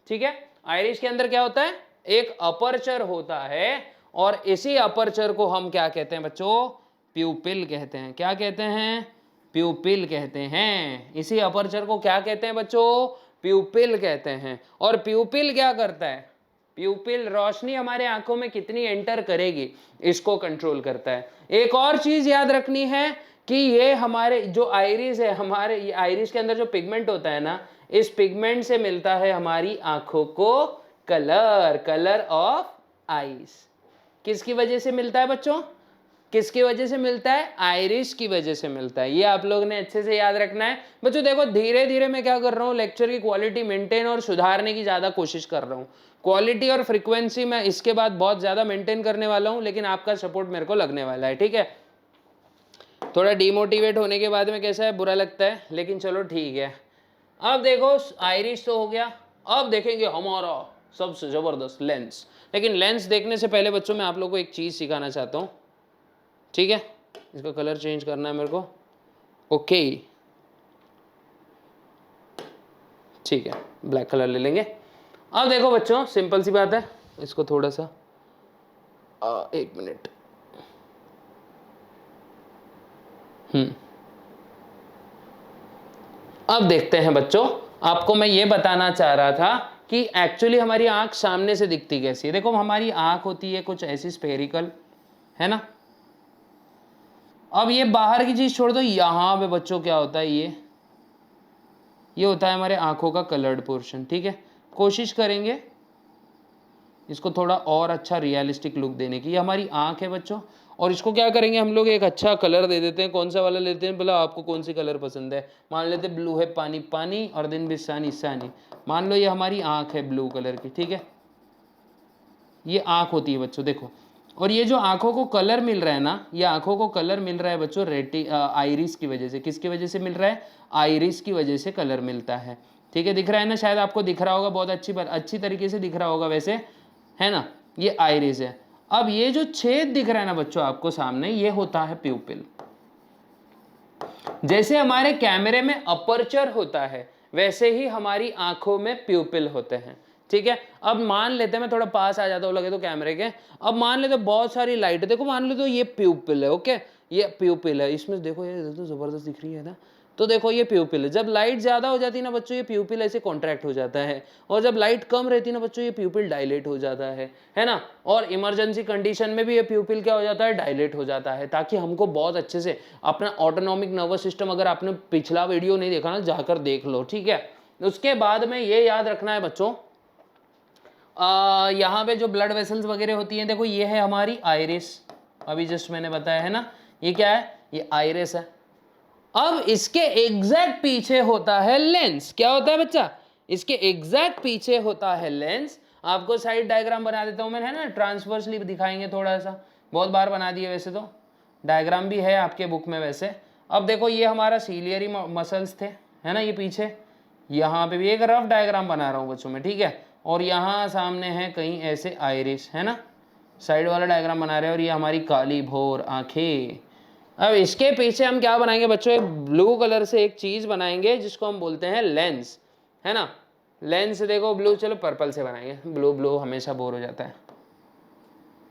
ठीक है। आइरिस के अंदर क्या होता है? एक अपर्चर होता है, और इसी अपर्चर को हम क्या कहते हैं बच्चों? प्यूपिल कहते हैं। क्या कहते हैं? प्यूपिल कहते हैं। इसी अपर्चर को क्या कहते हैं बच्चों? प्यूपिल कहते हैं। और प्यूपिल क्या करता है? प्यूपिल रोशनी हमारे आंखों में कितनी एंटर करेगी इसको कंट्रोल करता है। एक और चीज याद रखनी है कि ये हमारे जो आइरिस है, हमारे ये आइरिस के अंदर जो पिगमेंट होता है ना, इस पिगमेंट से मिलता है हमारी आंखों को कलर ऑफ आईज। किसकी वजह से मिलता है बच्चों? किसकी वजह से मिलता है? आइरिस की वजह से मिलता है। ये आप लोग ने अच्छे से याद रखना है बच्चों। देखो धीरे धीरे मैं क्या कर रहा हूँ, लेक्चर की क्वालिटी मेंटेन और सुधारने की ज्यादा कोशिश कर रहा हूँ। क्वालिटी और फ्रीक्वेंसी मैं इसके बाद बहुत ज्यादा मेंटेन करने वाला हूँ, लेकिन आपका सपोर्ट मेरे को लगने वाला है, ठीक है। थोड़ा डिमोटिवेट होने के बाद में कैसा है, बुरा लगता है, लेकिन चलो ठीक है। अब देखो आइरिस तो हो गया, अब देखेंगे हमारा सबसे जबरदस्त लेंस। लेकिन लेंस देखने से पहले बच्चों मैं आप लोगों को एक चीज सिखाना चाहता हूँ, ठीक है। इसका कलर चेंज करना है मेरे को, ओके ठीक है, ब्लैक कलर ले लेंगे। अब देखो बच्चों सिंपल सी बात है, इसको थोड़ा सा एक मिनट, अब देखते हैं बच्चों। आपको मैं ये बताना चाह रहा था कि एक्चुअली हमारी आंख सामने से दिखती कैसी है। देखो हमारी आंख होती है कुछ ऐसी स्फेरिकल, है ना। अब ये बाहर की चीज छोड़ दो, यहां पे बच्चों क्या होता है, ये होता है हमारे आंखों का कलर्ड पोर्शन, ठीक है। कोशिश करेंगे इसको थोड़ा और अच्छा रियलिस्टिक लुक देने की। ये हमारी आंख है बच्चों, और इसको क्या करेंगे हम लोग, एक अच्छा कलर दे देते हैं। कौन सा वाला लेते हैं बोला, आपको कौन सी कलर पसंद है? मान लेते हैं ब्लू है, पानी पानी और दिन भी सानी सानी। मान लो ये हमारी आँख है ब्लू कलर की, ठीक है, ये आँख होती है बच्चों, देखो। और ये जो आँखों को कलर मिल रहा है ना, ये आँखों को कलर मिल रहा है बच्चों आइरिस की वजह से। किसकी वजह से मिल रहा है? आइरिस की वजह से कलर मिलता है, ठीक है। दिख रहा है ना, शायद आपको दिख रहा होगा, बहुत अच्छी तरीके से दिख रहा होगा वैसे, है ना, ये आइरिस है। अब ये जो छेद दिख रहा है ना बच्चों आपको सामने, ये होता है प्यूपिल। जैसे हमारे कैमरे में अपर्चर होता है, वैसे ही हमारी आंखों में प्यूपिल होते हैं, ठीक है। अब मान लेते हैं, मैं थोड़ा पास आ जाता हूँ लगे तो कैमरे के। अब मान लेते बहुत सारी लाइट, देखो मान लो तो ये प्यूपिल है, ओके, ये प्यूपिल है। इसमें देखो ये तो जबरदस्त दिख रही है ना, तो देखो ये प्यूपिल है। जब लाइट ज्यादा हो जाती है ना बच्चों, ये प्यूपिल ऐसे कॉन्ट्रैक्ट हो जाता है, और जब लाइट कम रहती है ना बच्चों, ये प्यूपिल डायलेट हो जाता है ना। और इमरजेंसी कंडीशन में भी ये प्यूपिल क्या हो जाता है? डायलेट हो जाता है, ताकि हमको बहुत अच्छे से अपना ऑटोनॉमिक नर्वस सिस्टम, अगर आपने पिछला वीडियो नहीं देखा ना, जाकर देख लो, ठीक है। उसके बाद में ये याद रखना है बच्चों, यहाँ पे जो ब्लड वेसल्स वगैरह होती हैं, देखो ये है हमारी आइरिस, अभी जस्ट मैंने बताया है ना, ये क्या है? ये आइरिस है। अब इसके एग्जैक्ट पीछे होता है लेंस। क्या होता है बच्चा? इसके एग्जैक्ट पीछे होता है लेंस। आपको साइड डायग्राम बना देता हूं मैं, है ना, ट्रांसवर्सली दिखाएंगे थोड़ा सा, बहुत बार बना दिए वैसे तो, डायग्राम भी है आपके बुक में वैसे। अब देखो ये हमारा सीलियरी मसल्स थे, है ना, ये पीछे, यहाँ पे भी एक रफ डायग्राम बना रहा हूँ बच्चों में, ठीक है। और यहाँ सामने है कहीं ऐसे आइरिस, है ना, साइड वाला डायग्राम बना रहे हैं। और ये हमारी काली भोर आंखें। अब इसके पीछे हम क्या बनाएंगे बच्चों? एक ब्लू कलर से एक चीज बनाएंगे जिसको हम बोलते हैं लेंस, है ना। लेंस देखो ब्लू, चलो पर्पल से बनाएंगे, ब्लू ब्लू हमेशा बोर हो जाता है।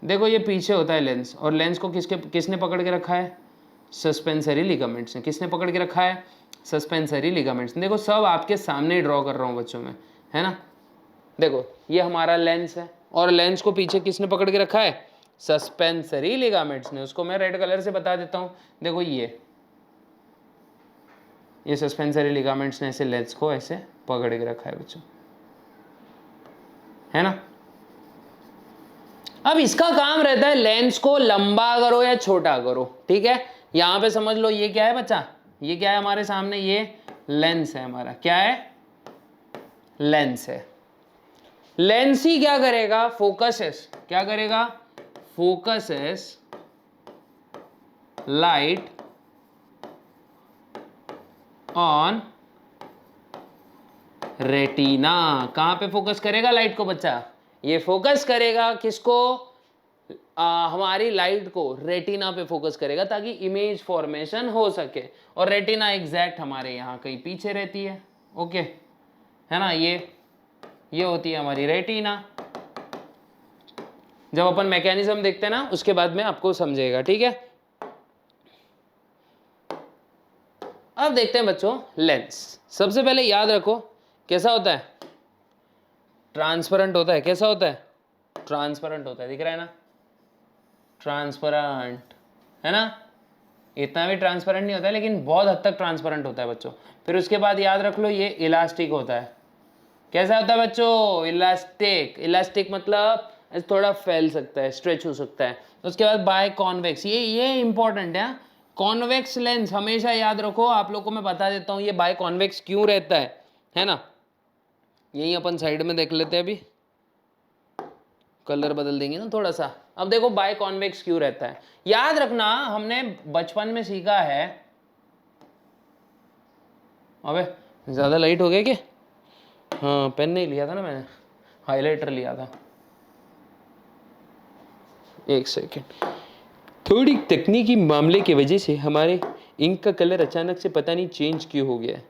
देखो ये पीछे होता है लेंस, और लेंस को किसने पकड़ के रखा है? सस्पेंसरी लिगामेंट्स ने। किसने पकड़ के रखा है? Suspensory ligaments. देखो सब आपके सामने ही ड्रॉ कर रहा हूँ बच्चों में, है ना। देखो ये हमारा लेंस है, और लेंस को पीछे किसने पकड़ के रखा है? सस्पेंसरी लिगामेंट्स ने। उसको मैं रेड कलर से बता देता हूं। देखो ये सस्पेंसरी लिगामेंट्स ने ऐसे लेंस को ऐसे पकड़ के रखा है बच्चों, है ना। अब इसका काम रहता है लेंस को लंबा करो या छोटा करो, ठीक है। यहां पे समझ लो ये क्या है बच्चा? ये क्या है हमारे सामने? ये लेंस है हमारा। क्या है? लेंस है। लेंस ही क्या करेगा? फोकसेस। क्या करेगा? Focuses light on retina. कहां पे फोकस करेगा लाइट को बच्चा? ये फोकस करेगा किसको? हमारी लाइट को रेटिना पे फोकस करेगा, ताकि इमेज फॉर्मेशन हो सके। और रेटिना एग्जैक्ट हमारे यहाँ कहीं पीछे रहती है, ओके, है ना। ये होती है हमारी रेटिना। जब अपन मैकेनिज्म देखते हैं ना, उसके बाद में आपको समझेगा, ठीक है। अब देखते हैं बच्चों लेंस। सबसे पहले याद रखो कैसा होता है? ट्रांसपेरेंट होता है। कैसा होता है? ट्रांसपेरेंट होता है। दिख रहा है ना, ट्रांसपेरेंट, है ना। इतना भी ट्रांसपेरेंट नहीं होता है, लेकिन बहुत हद तक ट्रांसपेरेंट होता है बच्चों। फिर उसके बाद याद रख लो ये इलास्टिक होता है। कैसा होता है बच्चों? इलास्टिक। इलास्टिक मतलब थोड़ा फैल सकता है, स्ट्रेच हो सकता है। उसके बाद बाय कॉन्वेक्स, ये इंपॉर्टेंट है। कॉन्वेक्स लेंस हमेशा याद रखो। आप लोग को मैं बता देता हूँ ये बाय कॉन्वेक्स क्यों रहता है ना। यही अपन साइड में देख लेते हैं, अभी कलर बदल देंगे ना थोड़ा सा। अब देखो बाय कॉन्वेक्स क्यों रहता है, याद रखना। हमने बचपन में सीखा है, अबे ज्यादा लाइट हो गया क्या? हाँ, पेन नहीं लिया था ना मैंने, हाइलाइटर लिया था। एक सेकेंड। थोड़ी तकनीकी मामले की वजह से हमारे इंक का कलर अचानक से पता नहीं चेंज क्यों हो गया है।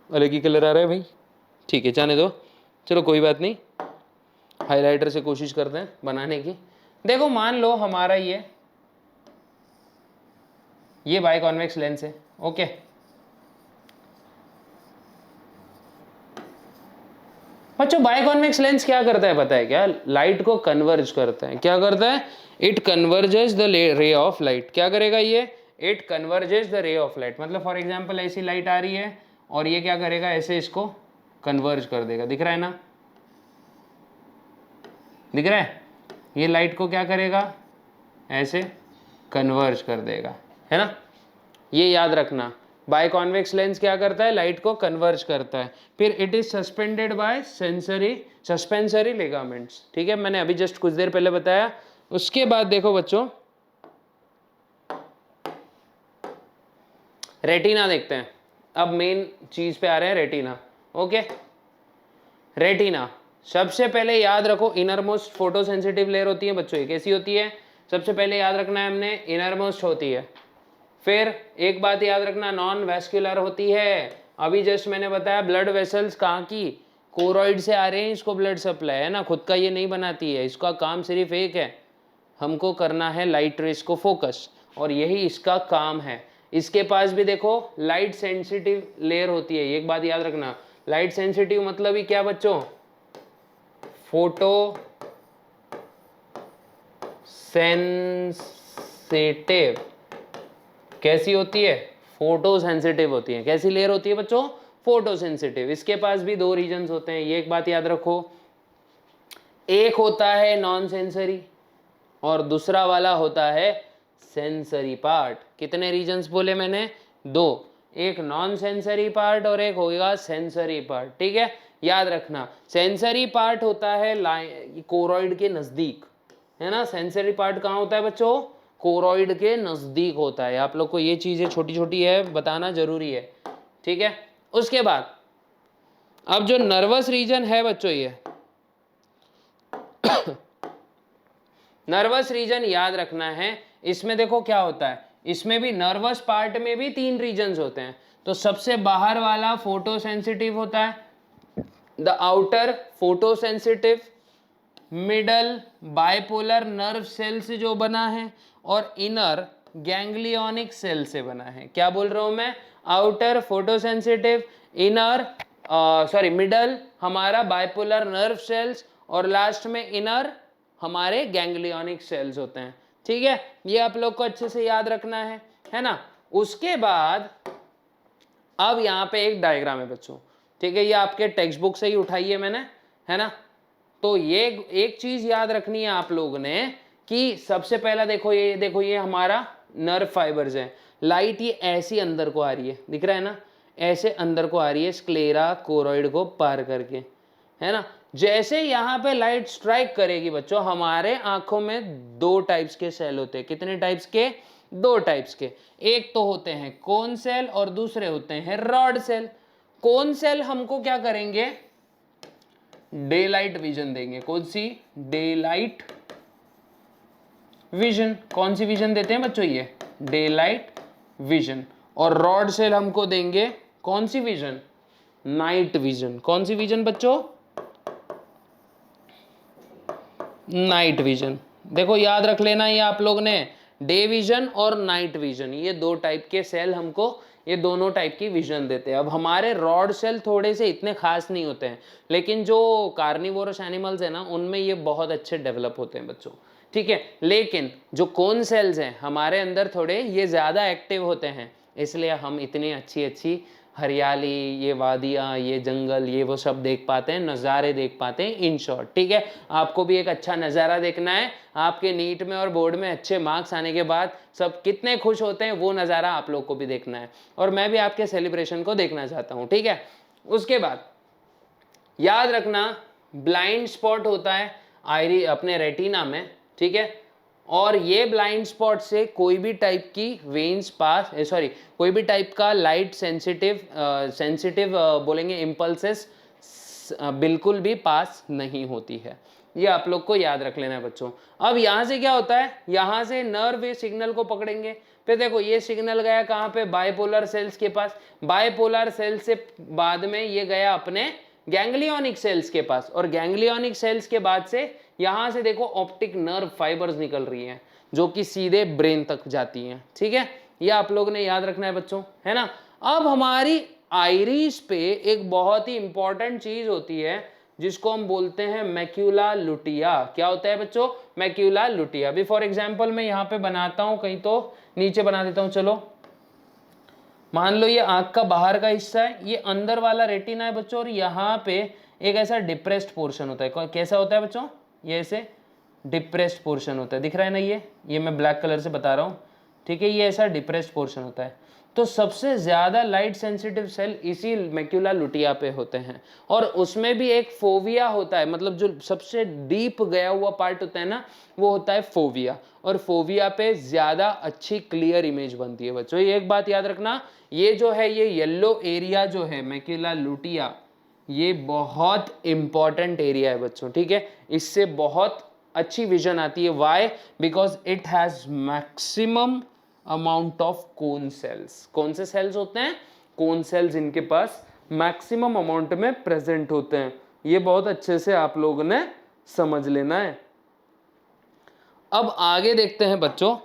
अलग ही कलर आ रहा है भाई। ठीक है, जाने दो, चलो कोई बात नहीं। हाइलाइटर से कोशिश करते हैं बनाने की। देखो मान लो हमारा ये बाय कॉन्वेक्स लेंस है, ओके। बच्चों बाय कॉन्वेक्स लेंस क्या करता है पता है क्या? लाइट को कन्वर्ज करता है। क्या करता है? It converges the ray of light. क्या करेगा ये? It converges the ray of light. मतलब फॉर एग्जांपल ऐसी लाइट आ रही है, और ये क्या करेगा? ऐसे इसको कन्वर्ज कर देगा। दिख रहा है ना? दिख रहा है? ये लाइट को क्या करेगा? ऐसे कन्वर्ज कर देगा, है ना, ये याद रखना। बाय कॉन्वेक्स लेंस क्या करता है, लाइट को कन्वर्ज करता है। फिर it is suspended bye suspensory ligaments, ठीक है, मैंने अभी जस्ट कुछ देर पहले बताया। उसके बाद देखो बच्चों, रेटिना देखते हैं। अब मेन चीज पे आ रहे हैं, रेटिना। ओके, रेटिना सबसे पहले याद रखो inner most photo sensitive layer होती है बच्चों। ये कैसी होती है, सबसे पहले याद रखना है हमने, इनर मोस्ट होती है। फिर एक बात याद रखना, नॉन वेस्कुलर होती है। अभी जस्ट मैंने बताया ब्लड वेसल्स कहाँ की, कोरोइड से आ रहे हैं, इसको ब्लड सप्लाई, है ना, खुद का ये नहीं बनाती है, इसका काम सिर्फ एक है, हमको करना है लाइट रेस को फोकस, और यही इसका काम है। इसके पास भी देखो लाइट सेंसिटिव लेयर होती है। एक बात याद रखना, लाइट सेंसिटिव मतलब ही क्या बच्चों, फोटो सेंसिटिव। कैसी होती है, फोटो सेंसिटिव होती है। कैसी लेयर होती है बच्चों, फोटो सेंसिटिव। इसके पास भी दो रीजन्स होते हैं, ये एक बात याद रखो, एक होता है नॉन सेंसरी और दूसरा वाला होता है सेंसरी पार्ट। कितने रीजन्स बोले मैंने, दो, एक नॉन सेंसरी पार्ट और एक होगा सेंसरी पार्ट, ठीक है, याद रखना। सेंसरी पार्ट होता है कोरोइड के नजदीक, है ना, सेंसरी पार्ट कहाँ होता है बच्चों, कोरोइड के नजदीक होता है। आप लोग को ये चीजें छोटी छोटी है बताना जरूरी है, ठीक है। उसके बाद अब जो नर्वस रीजन है बच्चों, ये नर्वस रीजन याद रखना है। इसमें देखो क्या होता है, इसमें भी नर्वस पार्ट में भी तीन रीजन्स होते हैं। तो सबसे बाहर वाला फोटो सेंसिटिव होता है, the outer photosensitive, middle bipolar nerve cell से जो बना है, और इनर गैंग्लियोनिक सेल से बना है। क्या बोल रहा हूं मैं, आउटर फोटोसेंसिटिव, इनर मिडल हमारा बाइपोलर नर्व सेल्स, और लास्ट में इनर हमारे गैंग्लियोनिक सेल्स होते हैं, ठीक है। ये आप लोग को अच्छे से याद रखना है ना। उसके बाद अब यहाँ पे एक डायग्राम है बच्चों, ठीक है, ये आपके टेक्स्ट बुक से ही उठाई है मैंने, है ना। तो ये एक चीज याद रखनी है आप लोगों ने कि सबसे पहला देखो ये हमारा नर्व फाइबर्स है। लाइट ये ऐसी अंदर को आ रही है, दिख रहा है ना, ऐसे अंदर को आ रही है स्क्लेरा कोरोइड को पार करके, है ना। जैसे यहाँ पे लाइट स्ट्राइक करेगी बच्चों, हमारे आंखों में दो टाइप्स के सेल होते हैं। कितने टाइप्स के, दो टाइप्स के। एक तो होते हैं कोन सेल और दूसरे होते हैं रॉड सेल। कोन सेल हमको क्या करेंगे, डे लाइट विजन देंगे। कौन सी, डे लाइट विजन। कौन सी विजन देते हैं बच्चों, ये डे लाइट विजन। और रॉड सेल हमको देंगे कौन सी विजन, नाइट विजन। कौन सी विजन बच्चों, नाइट विजन। देखो याद रख लेना ये आप लोग ने, डे विजन और नाइट विजन, ये दो टाइप के सेल हमको, ये दोनों टाइप की विजन देते हैं। अब हमारे रॉड सेल थोड़े से इतने खास नहीं होते हैं, लेकिन जो कार्निवोरस एनिमल्स है ना, उनमें ये बहुत अच्छे डेवलप होते हैं बच्चों, ठीक है। लेकिन जो कोन सेल्स हैं हमारे अंदर थोड़े ये ज़्यादा एक्टिव होते हैं, इसलिए हम इतनी अच्छी अच्छी हरियाली, ये वादियाँ, ये जंगल, ये वो सब देख पाते हैं, नज़ारे देख पाते हैं, इन शॉर्ट, ठीक है। आपको भी एक अच्छा नज़ारा देखना है, आपके नीट में और बोर्ड में अच्छे मार्क्स आने के बाद सब कितने खुश होते हैं, वो नज़ारा आप लोग को भी देखना है, और मैं भी आपके सेलिब्रेशन को देखना चाहता हूँ, ठीक है। उसके बाद याद रखना, ब्लाइंड स्पॉट होता है अपने रेटिना में, ठीक है। और ये ब्लाइंड स्पॉट से कोई भी टाइप की वेन्स पास कोई भी टाइप का लाइट सेंसिटिव बोलेंगे इम्पल्सेस बिल्कुल भी पास नहीं होती है। ये आप लोग को याद रख लेना है बच्चों। अब यहाँ से क्या होता है, यहाँ से नर्व ये सिग्नल को पकड़ेंगे, फिर देखो ये सिग्नल गया कहाँ पे, बाइपोलर सेल्स के पास, बाइपोलर सेल्स से बाद में ये गया अपने गैंग्लियोनिक सेल्स के पास, और गैंग्लियोनिक सेल्स के बाद से यहां से देखो ऑप्टिक नर्व फाइबर्स निकल रही हैं जो कि सीधे ब्रेन तक जाती हैं, ठीक है। ये आप लोग ने याद रखना है बच्चों, है ना। अब हमारी आइरिस पे एक बहुत ही इंपॉर्टेंट चीज होती है जिसको हम बोलते हैं मैक्यूला लुटिया। क्या होता है बच्चों, मैक्यूला लुटिया। अभी फॉर एग्जाम्पल मैं यहाँ पे बनाता हूँ, कहीं तो नीचे बना देता हूँ, चलो मान लो ये आंख का बाहर का हिस्सा है, ये अंदर वाला रेटिना है बच्चों, और यहाँ पे एक ऐसा डिप्रेस्ड पोर्शन होता है। कैसा होता है बच्चों, ये ऐसे डिप्रेस्ड पोर्शन होता है, दिख रहा है ना, ये मैं ब्लैक कलर से बता रहा हूँ, ठीक है, ये ऐसा डिप्रेस्ड पोर्शन होता है। तो सबसे ज्यादा लाइट सेंसिटिव सेल इसी मैक्यूला लुटिया पे होते हैं, और उसमें भी एक फोविया होता है, मतलब जो सबसे डीप गया हुआ पार्ट होता है ना, वो होता है फोविया, और फोविया पे ज्यादा अच्छी क्लियर इमेज बनती है बच्चों। ये एक बात याद रखना, ये जो है ये येलो एरिया जो है मैक्यूला लुटिया, ये बहुत इंपॉर्टेंट एरिया है बच्चों, ठीक है, इससे बहुत अच्छी विजन आती है। Why? Because it has maximum amount of cone cells. कौन से सेल्स होते हैं? कोन सेल्स इनके पास मैक्सिमम अमाउंट में प्रेजेंट होते हैं। ये बहुत अच्छे से आप लोगों ने समझ लेना है। अब आगे देखते हैं बच्चों,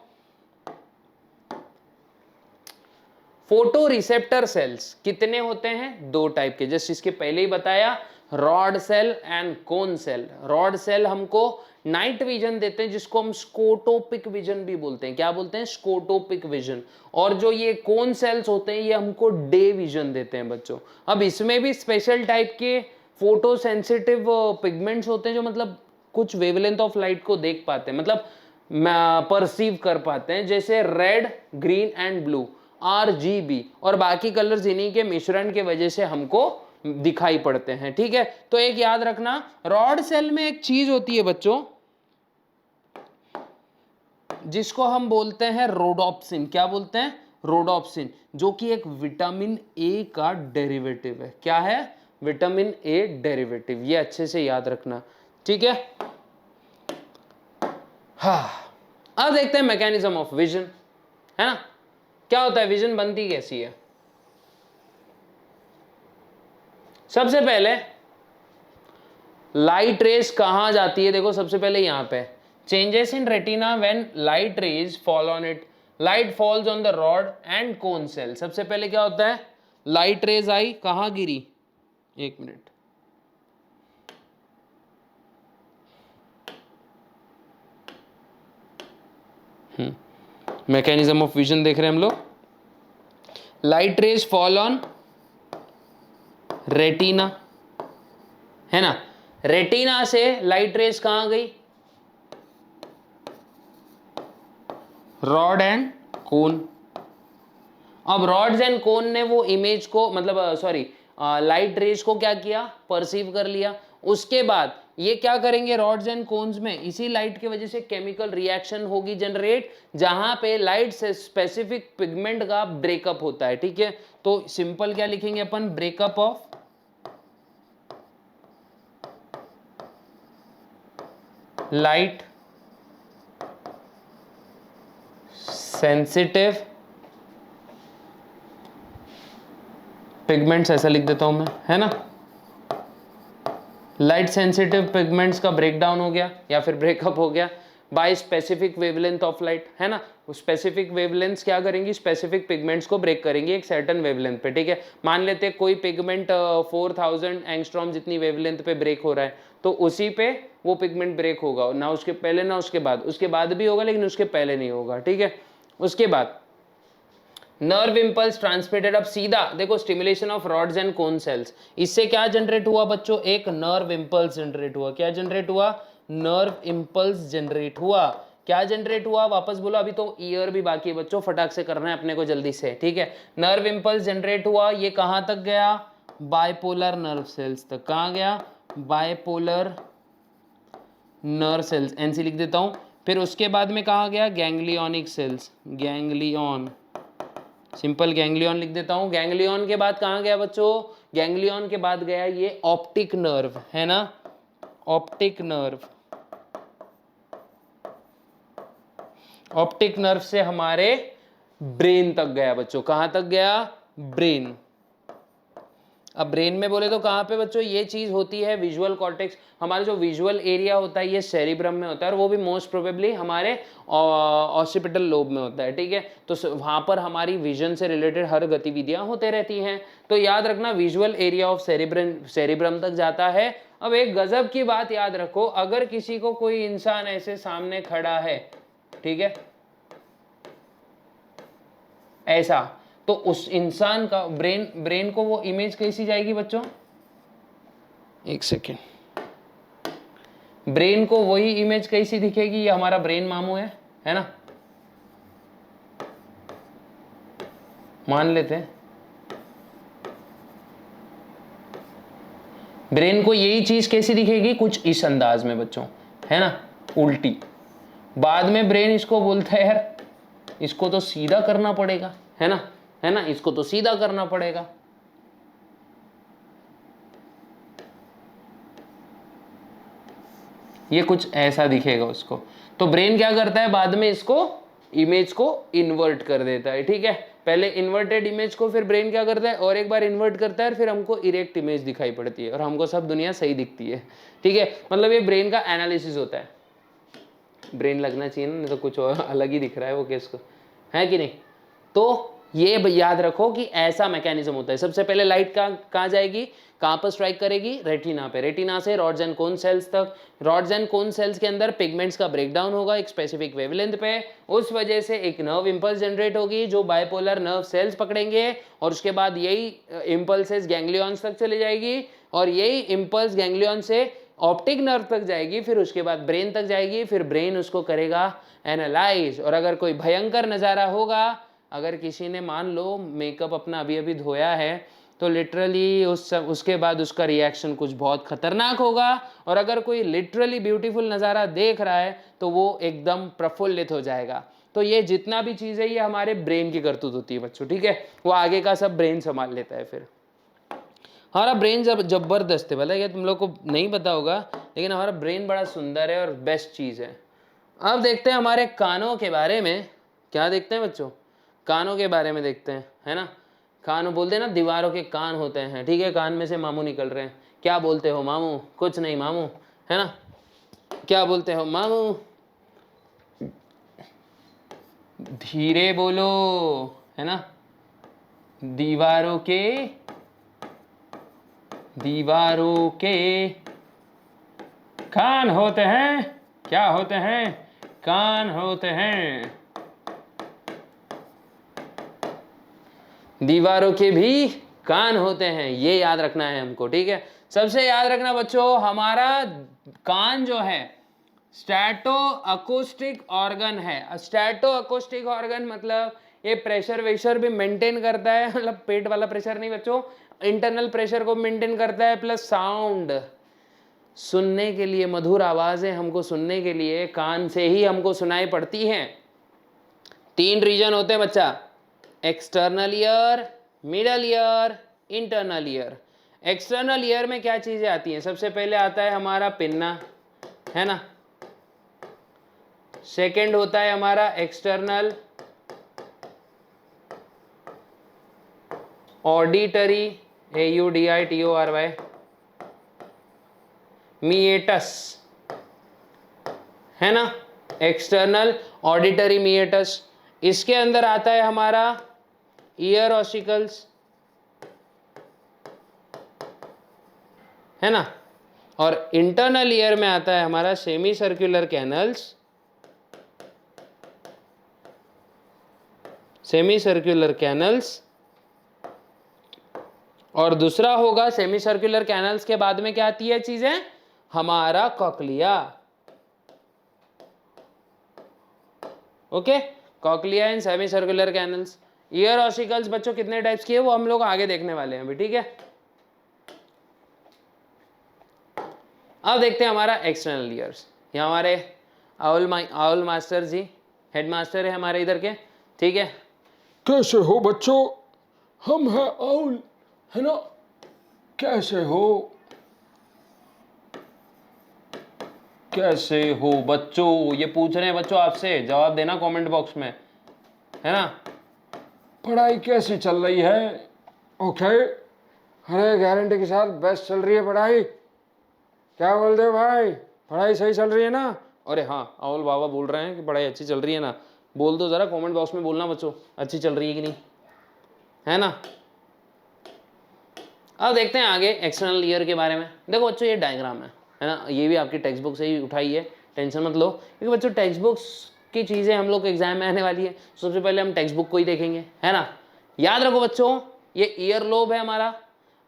फोटो रिसेप्टर सेल्स कितने होते हैं? 2 टाइप के, जैसे इसके पहले ही बताया, rod cell and cone cell. Rod cell हमको नाइट विजन देते हैं, जिसको हम स्कोटोपिक विजन भी बोलते हैं। क्या बोलते हैं? Scotopic vision. और जो ये कोन सेल्स होते हैं, ये हमको डे विजन देते हैं बच्चों। अब इसमें भी स्पेशल टाइप के फोटो सेंसिटिव पिगमेंट्स होते हैं, जो मतलब कुछ वेवलेंथ ऑफ लाइट को देख पाते हैं, मतलब परसीव कर पाते हैं, जैसे red, green and blue, RGB, और बाकी कलर्स इन्हीं के मिश्रण के वजह से हमको दिखाई पड़ते हैं, ठीक है। तो एक याद रखना, रॉड सेल में एक चीज होती है बच्चों, जिसको हम बोलते हैं रोडोप्सिन। क्या बोलते हैं? रोडोप्सिन, जो कि एक विटामिन ए का डेरिवेटिव है। क्या है? Vitamin A derivative. ये अच्छे से याद रखना, ठीक है। हाँ, अब देखते हैं मैकेनिज्म ऑफ विजन, है ना। क्या होता है विजन, बनती कैसी है? सबसे पहले लाइट रेस कहां जाती है? देखो सबसे पहले यहां पे changes in retina when light rays fall on it. Light falls on the rod and cone cell. सबसे पहले क्या होता है? लाइट रेज आई, कहां गिरी? एक मिनट, मैकेनिज्म ऑफ विजन देख रहे हैं हम लोग। Light rays fall on retina, है ना। रेटिना से लाइट रेज कहां गई? रॉड एंड कोन। अब रॉड्स एंड कोन ने वो इमेज को, मतलब सॉरी, लाइट रेज को क्या किया? परसीव कर लिया। उसके बाद ये क्या करेंगे? रॉड्स एंड कोन्स में इसी लाइट की वजह से केमिकल रिएक्शन होगी जनरेट, जहां पे लाइट से स्पेसिफिक पिगमेंट का ब्रेकअप होता है, ठीक है। तो सिंपल क्या लिखेंगे अपन? Breakup of light sensitive pigments, ऐसा लिख देता हूं मैं, है ना। लाइट सेंसिटिव पिगमेंट्स का ब्रेकडाउन हो गया या फिर ब्रेकअप हो गया by specific wavelength of light, है ना। स्पेसिफिक वेवलेंथ्स क्या करेंगी? स्पेसिफिक पिगमेंट्स को ब्रेक करेंगी एक सर्टेन वेवलेंथ पे, ठीक है। मान लेते हैं कोई पिगमेंट 4000 एंगस्ट्रॉम जितनी वेवलेंथ पे ब्रेक हो रहा है, तो उसी पे वो पिगमेंट ब्रेक होगा, ना उसके पहले ना उसके बाद। उसके बाद भी होगा लेकिन उसके पहले नहीं होगा, ठीक है। उसके बाद नर्व इंपल्स ट्रांसमिटेड। अब सीधा देखो, stimulation of rods and cone cells, इससे क्या जनरेट हुआ बच्चों? एक नर्व इंपल्स जनरेट हुआ। क्या जनरेट हुआ? नर्व इंपल्स जनरेट हुआ। क्या जनरेट हुआ? वापस बोलो, अभी तो ईयर भी बाकी है बच्चों, फटाक से करना है अपने को जल्दी से, ठीक है। नर्व इंपल्स जनरेट हुआ, ये कहां तक गया? बाइपोलर नर्व सेल्स तक। कहां गया? बाइपोलर नर्व सेल्स, एनसी लिख देता हूं। फिर उसके बाद में कहा गया? Ganglionic cells, ganglion, simple ganglion लिख देता हूं। गैंग्लियन के बाद कहां गया बच्चों? गैंग्लियन के बाद गया ये ऑप्टिक नर्व, है ना, ऑप्टिक नर्व। ऑप्टिक नर्व से हमारे ब्रेन तक गया बच्चों। कहां तक गया? ब्रेन। अब ब्रेन में बोले तो कहां पे बच्चों? ये चीज होती है विजुअल कॉर्टेक्स। हमारा जो विजुअल एरिया होता है ये सेरिब्रम में होता है, और वो भी मोस्ट प्रोबेबली हमारे ऑसिपिटल लोब में होता है, ठीक है। तो वहां पर हमारी विजन से रिलेटेड हर गतिविधियां होते रहती हैं। तो याद रखना, विजुअल एरिया ऑफ सेरिब्रम तक जाता है। अब एक गजब की बात याद रखो, अगर किसी को कोई इंसान ऐसे सामने खड़ा है, ठीक है, ऐसा, तो उस इंसान का ब्रेन को वो इमेज कैसी जाएगी बच्चों? एक सेकेंड, ब्रेन को वही इमेज कैसी दिखेगी, ये हमारा ब्रेन मामू है ना, मान लेते हैं ब्रेन को यही चीज कैसी दिखेगी, कुछ इस अंदाज में बच्चों, है ना, उल्टी। बाद में ब्रेन इसको बोलता है यार इसको तो सीधा करना पड़ेगा, है ना, इसको तो सीधा करना पड़ेगा। ये कुछ ऐसा दिखेगा उसको। तो ब्रेन क्या करता है, बाद में इसको इमेज को इन्वर्ट कर देता है, ठीक है। पहले इन्वर्टेड इमेज को फिर ब्रेन क्या करता है, और एक बार इन्वर्ट करता है, फिर हमको इरेक्ट इमेज दिखाई पड़ती है और हमको सब दुनिया सही दिखती है, ठीक है। मतलब ये ब्रेन का एनालिसिस होता है। ब्रेन लगना चाहिए ना, नहीं तो कुछ और अलग ही दिख रहा है वो केस को, है कि नहीं। तो ये याद रखो कि ऐसा मैकेनिज्म होता है। सबसे पहले लाइट कहाँ जाएगी, कहाँ पर स्ट्राइक करेगी, रेटिना पे, रेटिना से रॉड्स एंड कोन सेल्स तक, रॉड्स एंड कोन सेल्स के अंदर पिगमेंट्स का ब्रेकडाउन होगा एक स्पेसिफिक वेवलेंथ पे, उस वजह से एक नर्व इंपल्स जनरेट होगी जो बाइपोलर नर्व सेल्स पकड़ेंगे, और उसके बाद यही इंपल्सेस गैंग्लियंस तक चली जाएगी, और यही इंपल्स गैंग्लियन से ऑप्टिक नर्व तक जाएगी, फिर उसके बाद ब्रेन तक जाएगी, फिर ब्रेन उसको करेगा एनालाइज। और अगर कोई भयंकर नज़ारा होगा, अगर किसी ने मान लो मेकअप अपना अभी अभी धोया है, तो लिटरली उसके बाद उसका रिएक्शन कुछ बहुत खतरनाक होगा। और अगर कोई लिटरली ब्यूटीफुल नज़ारा देख रहा है तो वो एकदम प्रफुल्लित हो जाएगा। तो ये जितना भी चीज़ है ये हमारे ब्रेन की करतूत होती है बच्चों, ठीक है। वो आगे का सब ब्रेन संभाल लेता है। फिर हमारा ब्रेन जबरदस्त है, भले तुम लोग को नहीं पता होगा, लेकिन हमारा ब्रेन बड़ा सुंदर है और बेस्ट चीज़ है। अब देखते हैं हमारे कानों के बारे में। क्या देखते हैं बच्चों, कानों के बारे में देखते हैं, है ना। कान बोलते हैं ना, दीवारों के कान होते हैं, ठीक है। कान में से मामू निकल रहे हैं। क्या बोलते हो मामू, कुछ नहीं मामू, है ना। क्या बोलते हो मामू, धीरे बोलो, है ना। दीवारों के कान होते हैं। क्या होते हैं, कान होते हैं। दीवारों के भी कान होते हैं, ये याद रखना है हमको, ठीक है। सबसे याद रखना बच्चों, हमारा कान जो है स्टैटो अकोस्टिक ऑर्गन है। स्टैटो अकोस्टिक ऑर्गन मतलब ये प्रेशर वेशर भी मेंटेन करता है, मतलब पेट वाला प्रेशर नहीं बच्चों, इंटरनल प्रेशर को मेंटेन करता है, प्लस साउंड सुनने के लिए, मधुर आवाजें हमको सुनने के लिए कान से ही हमको सुनाई पड़ती हैं। 3 रीजन होते हैं बच्चा, external ear, middle ear, internal ear. External ear में क्या चीजें आती हैं, सबसे पहले आता है हमारा पिन्ना, है ना। सेकंड होता है हमारा एक्सटर्नल ऑडिटरी, AUDITORY, मीएटस, है ना। External auditory meatus. इसके अंदर आता है हमारा ईयर ऑसिकल्स, है ना। और इंटरनल ईयर में आता है हमारा सेमी सर्कुलर कैनल्स, और दूसरा होगा सेमी सर्कुलर कैनल्स के बाद में क्या आती है चीजें, हमारा cochlea. Okay, cochlea and semi circular canals. Ear ossicles बच्चों कितने टाइप्स की है वो हम लोग आगे देखने वाले हैं अभी, ठीक है। अब देखते हैं हमारा एक्सटर्नल ईयर्स। ये हमारे आउल मास्टर जी हेड मास्टर है हमारे इधर के, ठीक है। कैसे हो बच्चों, हम हैं आउल, है ना। कैसे हो बच्चों, ये पूछ रहे हैं बच्चों आपसे, जवाब देना कमेंट बॉक्स में, है ना। पढ़ाई कैसी चल रही है, ओके। अरे गारंटी के साथ बेस्ट चल रही है पढ़ाई। क्या बोलते हो भाई, पढ़ाई सही चल रही है ना। अरे हाँ, आउल बाबा बोल रहे हैं कि पढ़ाई अच्छी चल रही है ना। बोल दो जरा कमेंट बॉक्स में, बोलना बच्चों अच्छी चल रही है कि नहीं, है ना। अब देखते हैं आगे एक्सटर्नल ईयर के बारे में। देखो बच्चों ये डायग्राम है ना, ये भी आपकी टेक्स्ट बुक से ही उठाई है, टेंशन मत लो, क्योंकि बच्चों टेक्स्ट बुक्स की चीज़ें हम लोग एग्जाम में आने वाली है। सबसे पहले हम टेक्स्ट बुक को ही देखेंगे, है ना। याद रखो बच्चों, ये ईयर लोब है हमारा।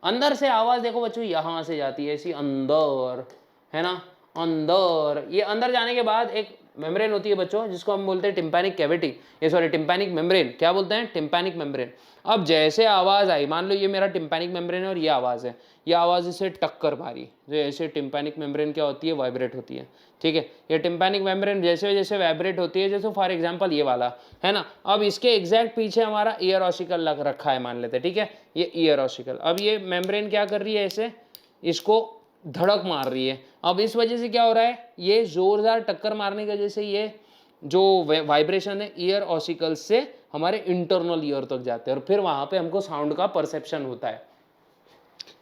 अंदर से आवाज़ देखो बच्चों यहाँ से जाती है ऐसी अंदर, है ना, अंदर, ये अंदर जाने के बाद एक मेम्ब्रेन होती है बच्चों जिसको हम बोलते हैं टिम्पैनिक कैविटी, ये सॉरी टिम्पैनिक मेम्ब्रेन, क्या बोलते हैं, टिम्पैनिक मेम्ब्रेन। अब जैसे आवाज आई, मान लो ये मेरा टिम्पैनिक मेम्ब्रेन है और ये आवाज है, ये आवाज इसे टक्कर मारी, जैसे टिम्पैनिक मेम्ब्रेन क्या होती है, वाइब्रेट होती है, ठीक है। ये टिम्पैनिक मेम्ब्रेन जैसे जैसे वाइब्रेट होती है, जैसे फॉर एग्जांपल ये वाला है ना, अब इसके एग्जैक्ट पीछे हमारा ईयर ऑसिकल लग रखा है मान लेते हैं, ठीक है, ये ईयर ऑसिकल। अब ये मेम्ब्रेन क्या कर रही है, ऐसे इसको धड़क मार रही है। अब इस वजह से क्या हो रहा है, ये जोरदार टक्कर मारने की वजह से ये जो वाइब्रेशन है ईयर ऑसिकल्स से हमारे इंटरनल ईयर तक जाते हैं और फिर वहां पे हमको साउंड का परसेप्शन होता है।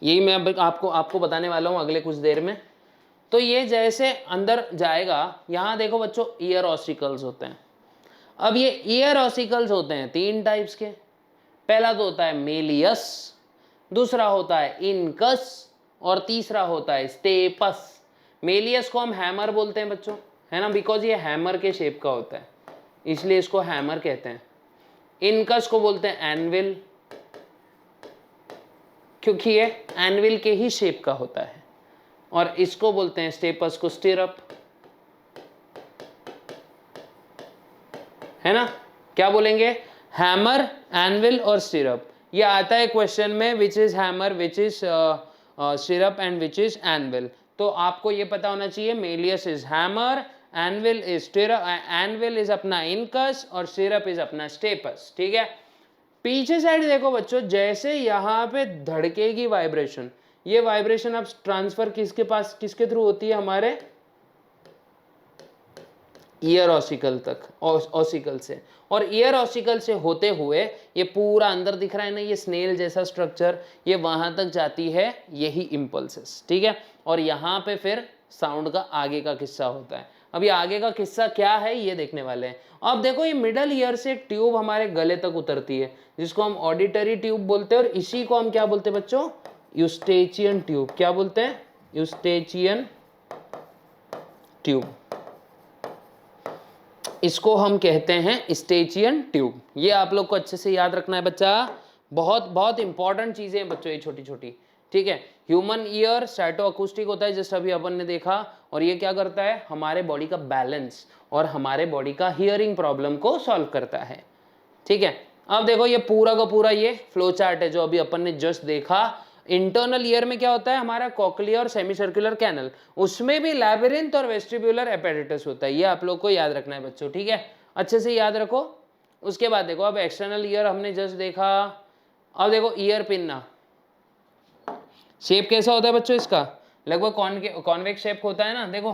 यही मैं आपको बताने वाला हूं अगले कुछ देर में। तो ये जैसे अंदर जाएगा, यहां देखो बच्चों ईयर ऑसिकल्स होते हैं। अब ये ईयर ऑसिकल्स होते हैं 3 टाइप्स के। पहला तो होता है मेलियस, दूसरा होता है इनकस और तीसरा होता है स्टेपस। मेलियस को हम हैमर बोलते हैं बच्चों, है ना, बिकॉज ये हैमर के शेप का होता है इसलिए इसको हैमर कहते हैं। इनकस को बोलते हैं एनविल, क्योंकि ये एनविल के ही शेप का होता है। और इसको बोलते हैं स्टेपस को स्टिरअप, है ना, क्या बोलेंगे, हैमर, एनविल और स्टिरअप। ये आता है क्वेश्चन में, which is hammer, which is stirrup and which is anvil. तो आपको ये पता होना चाहिए, Méliès is hammer, anvil is stirrup, anvil is अपना इनकस और स्टिरअप इज अपना स्टेपस, ठीक है। पीछे साइड देखो बच्चों, जैसे यहाँ पे धड़केगी वाइब्रेशन, ये वाइब्रेशन अब ट्रांसफर किसके पास, किसके थ्रू होती है, हमारे ईयर ऑसिकल तक, ऑसिकल से, और ईयर ऑसिकल से होते हुए ये पूरा अंदर दिख रहा है ना, ये स्नेल जैसा स्ट्रक्चर, ये वहां तक जाती है, यही इम्पल्सेस, ठीक है। और यहाँ पे फिर साउंड का आगे का किस्सा होता है। अब ये आगे का किस्सा क्या है ये देखने वाले हैं। अब देखो, ये मिडल ईयर से एक ट्यूब हमारे गले तक उतरती है जिसको हम ऑडिटरी ट्यूब बोलते हैं, और इसी को हम क्या बोलते हैं बच्चों, यूस्टेचियन ट्यूब। क्या बोलते हैं, यूस्टेचियन ट्यूब, इसको हम कहते हैं स्टेचियन ट्यूब। ये आप लोग को अच्छे से याद रखना है बच्चा, बहुत बहुत इंपॉर्टेंट चीजें हैं बच्चों ये छोटी छोटी, ठीक है। ह्यूमन ईयर स्टैटो अकूस्टिक होता है जैसे अभी अपन ने देखा, और ये क्या करता है, हमारे बॉडी का बैलेंस और हमारे बॉडी का हियरिंग प्रॉब्लम को सॉल्व करता है, ठीक है। अब देखो, ये पूरा का पूरा ये फ्लो चार्ट है जो अभी अपन ने जस्ट देखा। इंटरनल ईयर में क्या होता है, हमारा कॉक्लियर और सेमी सर्कुलर कैनल, उसमें भी लैबिरिंथ और वेस्टिब्युलर एपेरेटस होता है। ये आप लोग को याद रखना है बच्चों, ठीक है, अच्छे से याद रखो। उसके बाद देखो, अब एक्सटर्नल ईयर हमने जस्ट देखा। अब देखो ईयर पिन्ना, शेप कैसा होता है बच्चों इसका, लगभग कॉन्वेक्स शेप होता है ना। देखो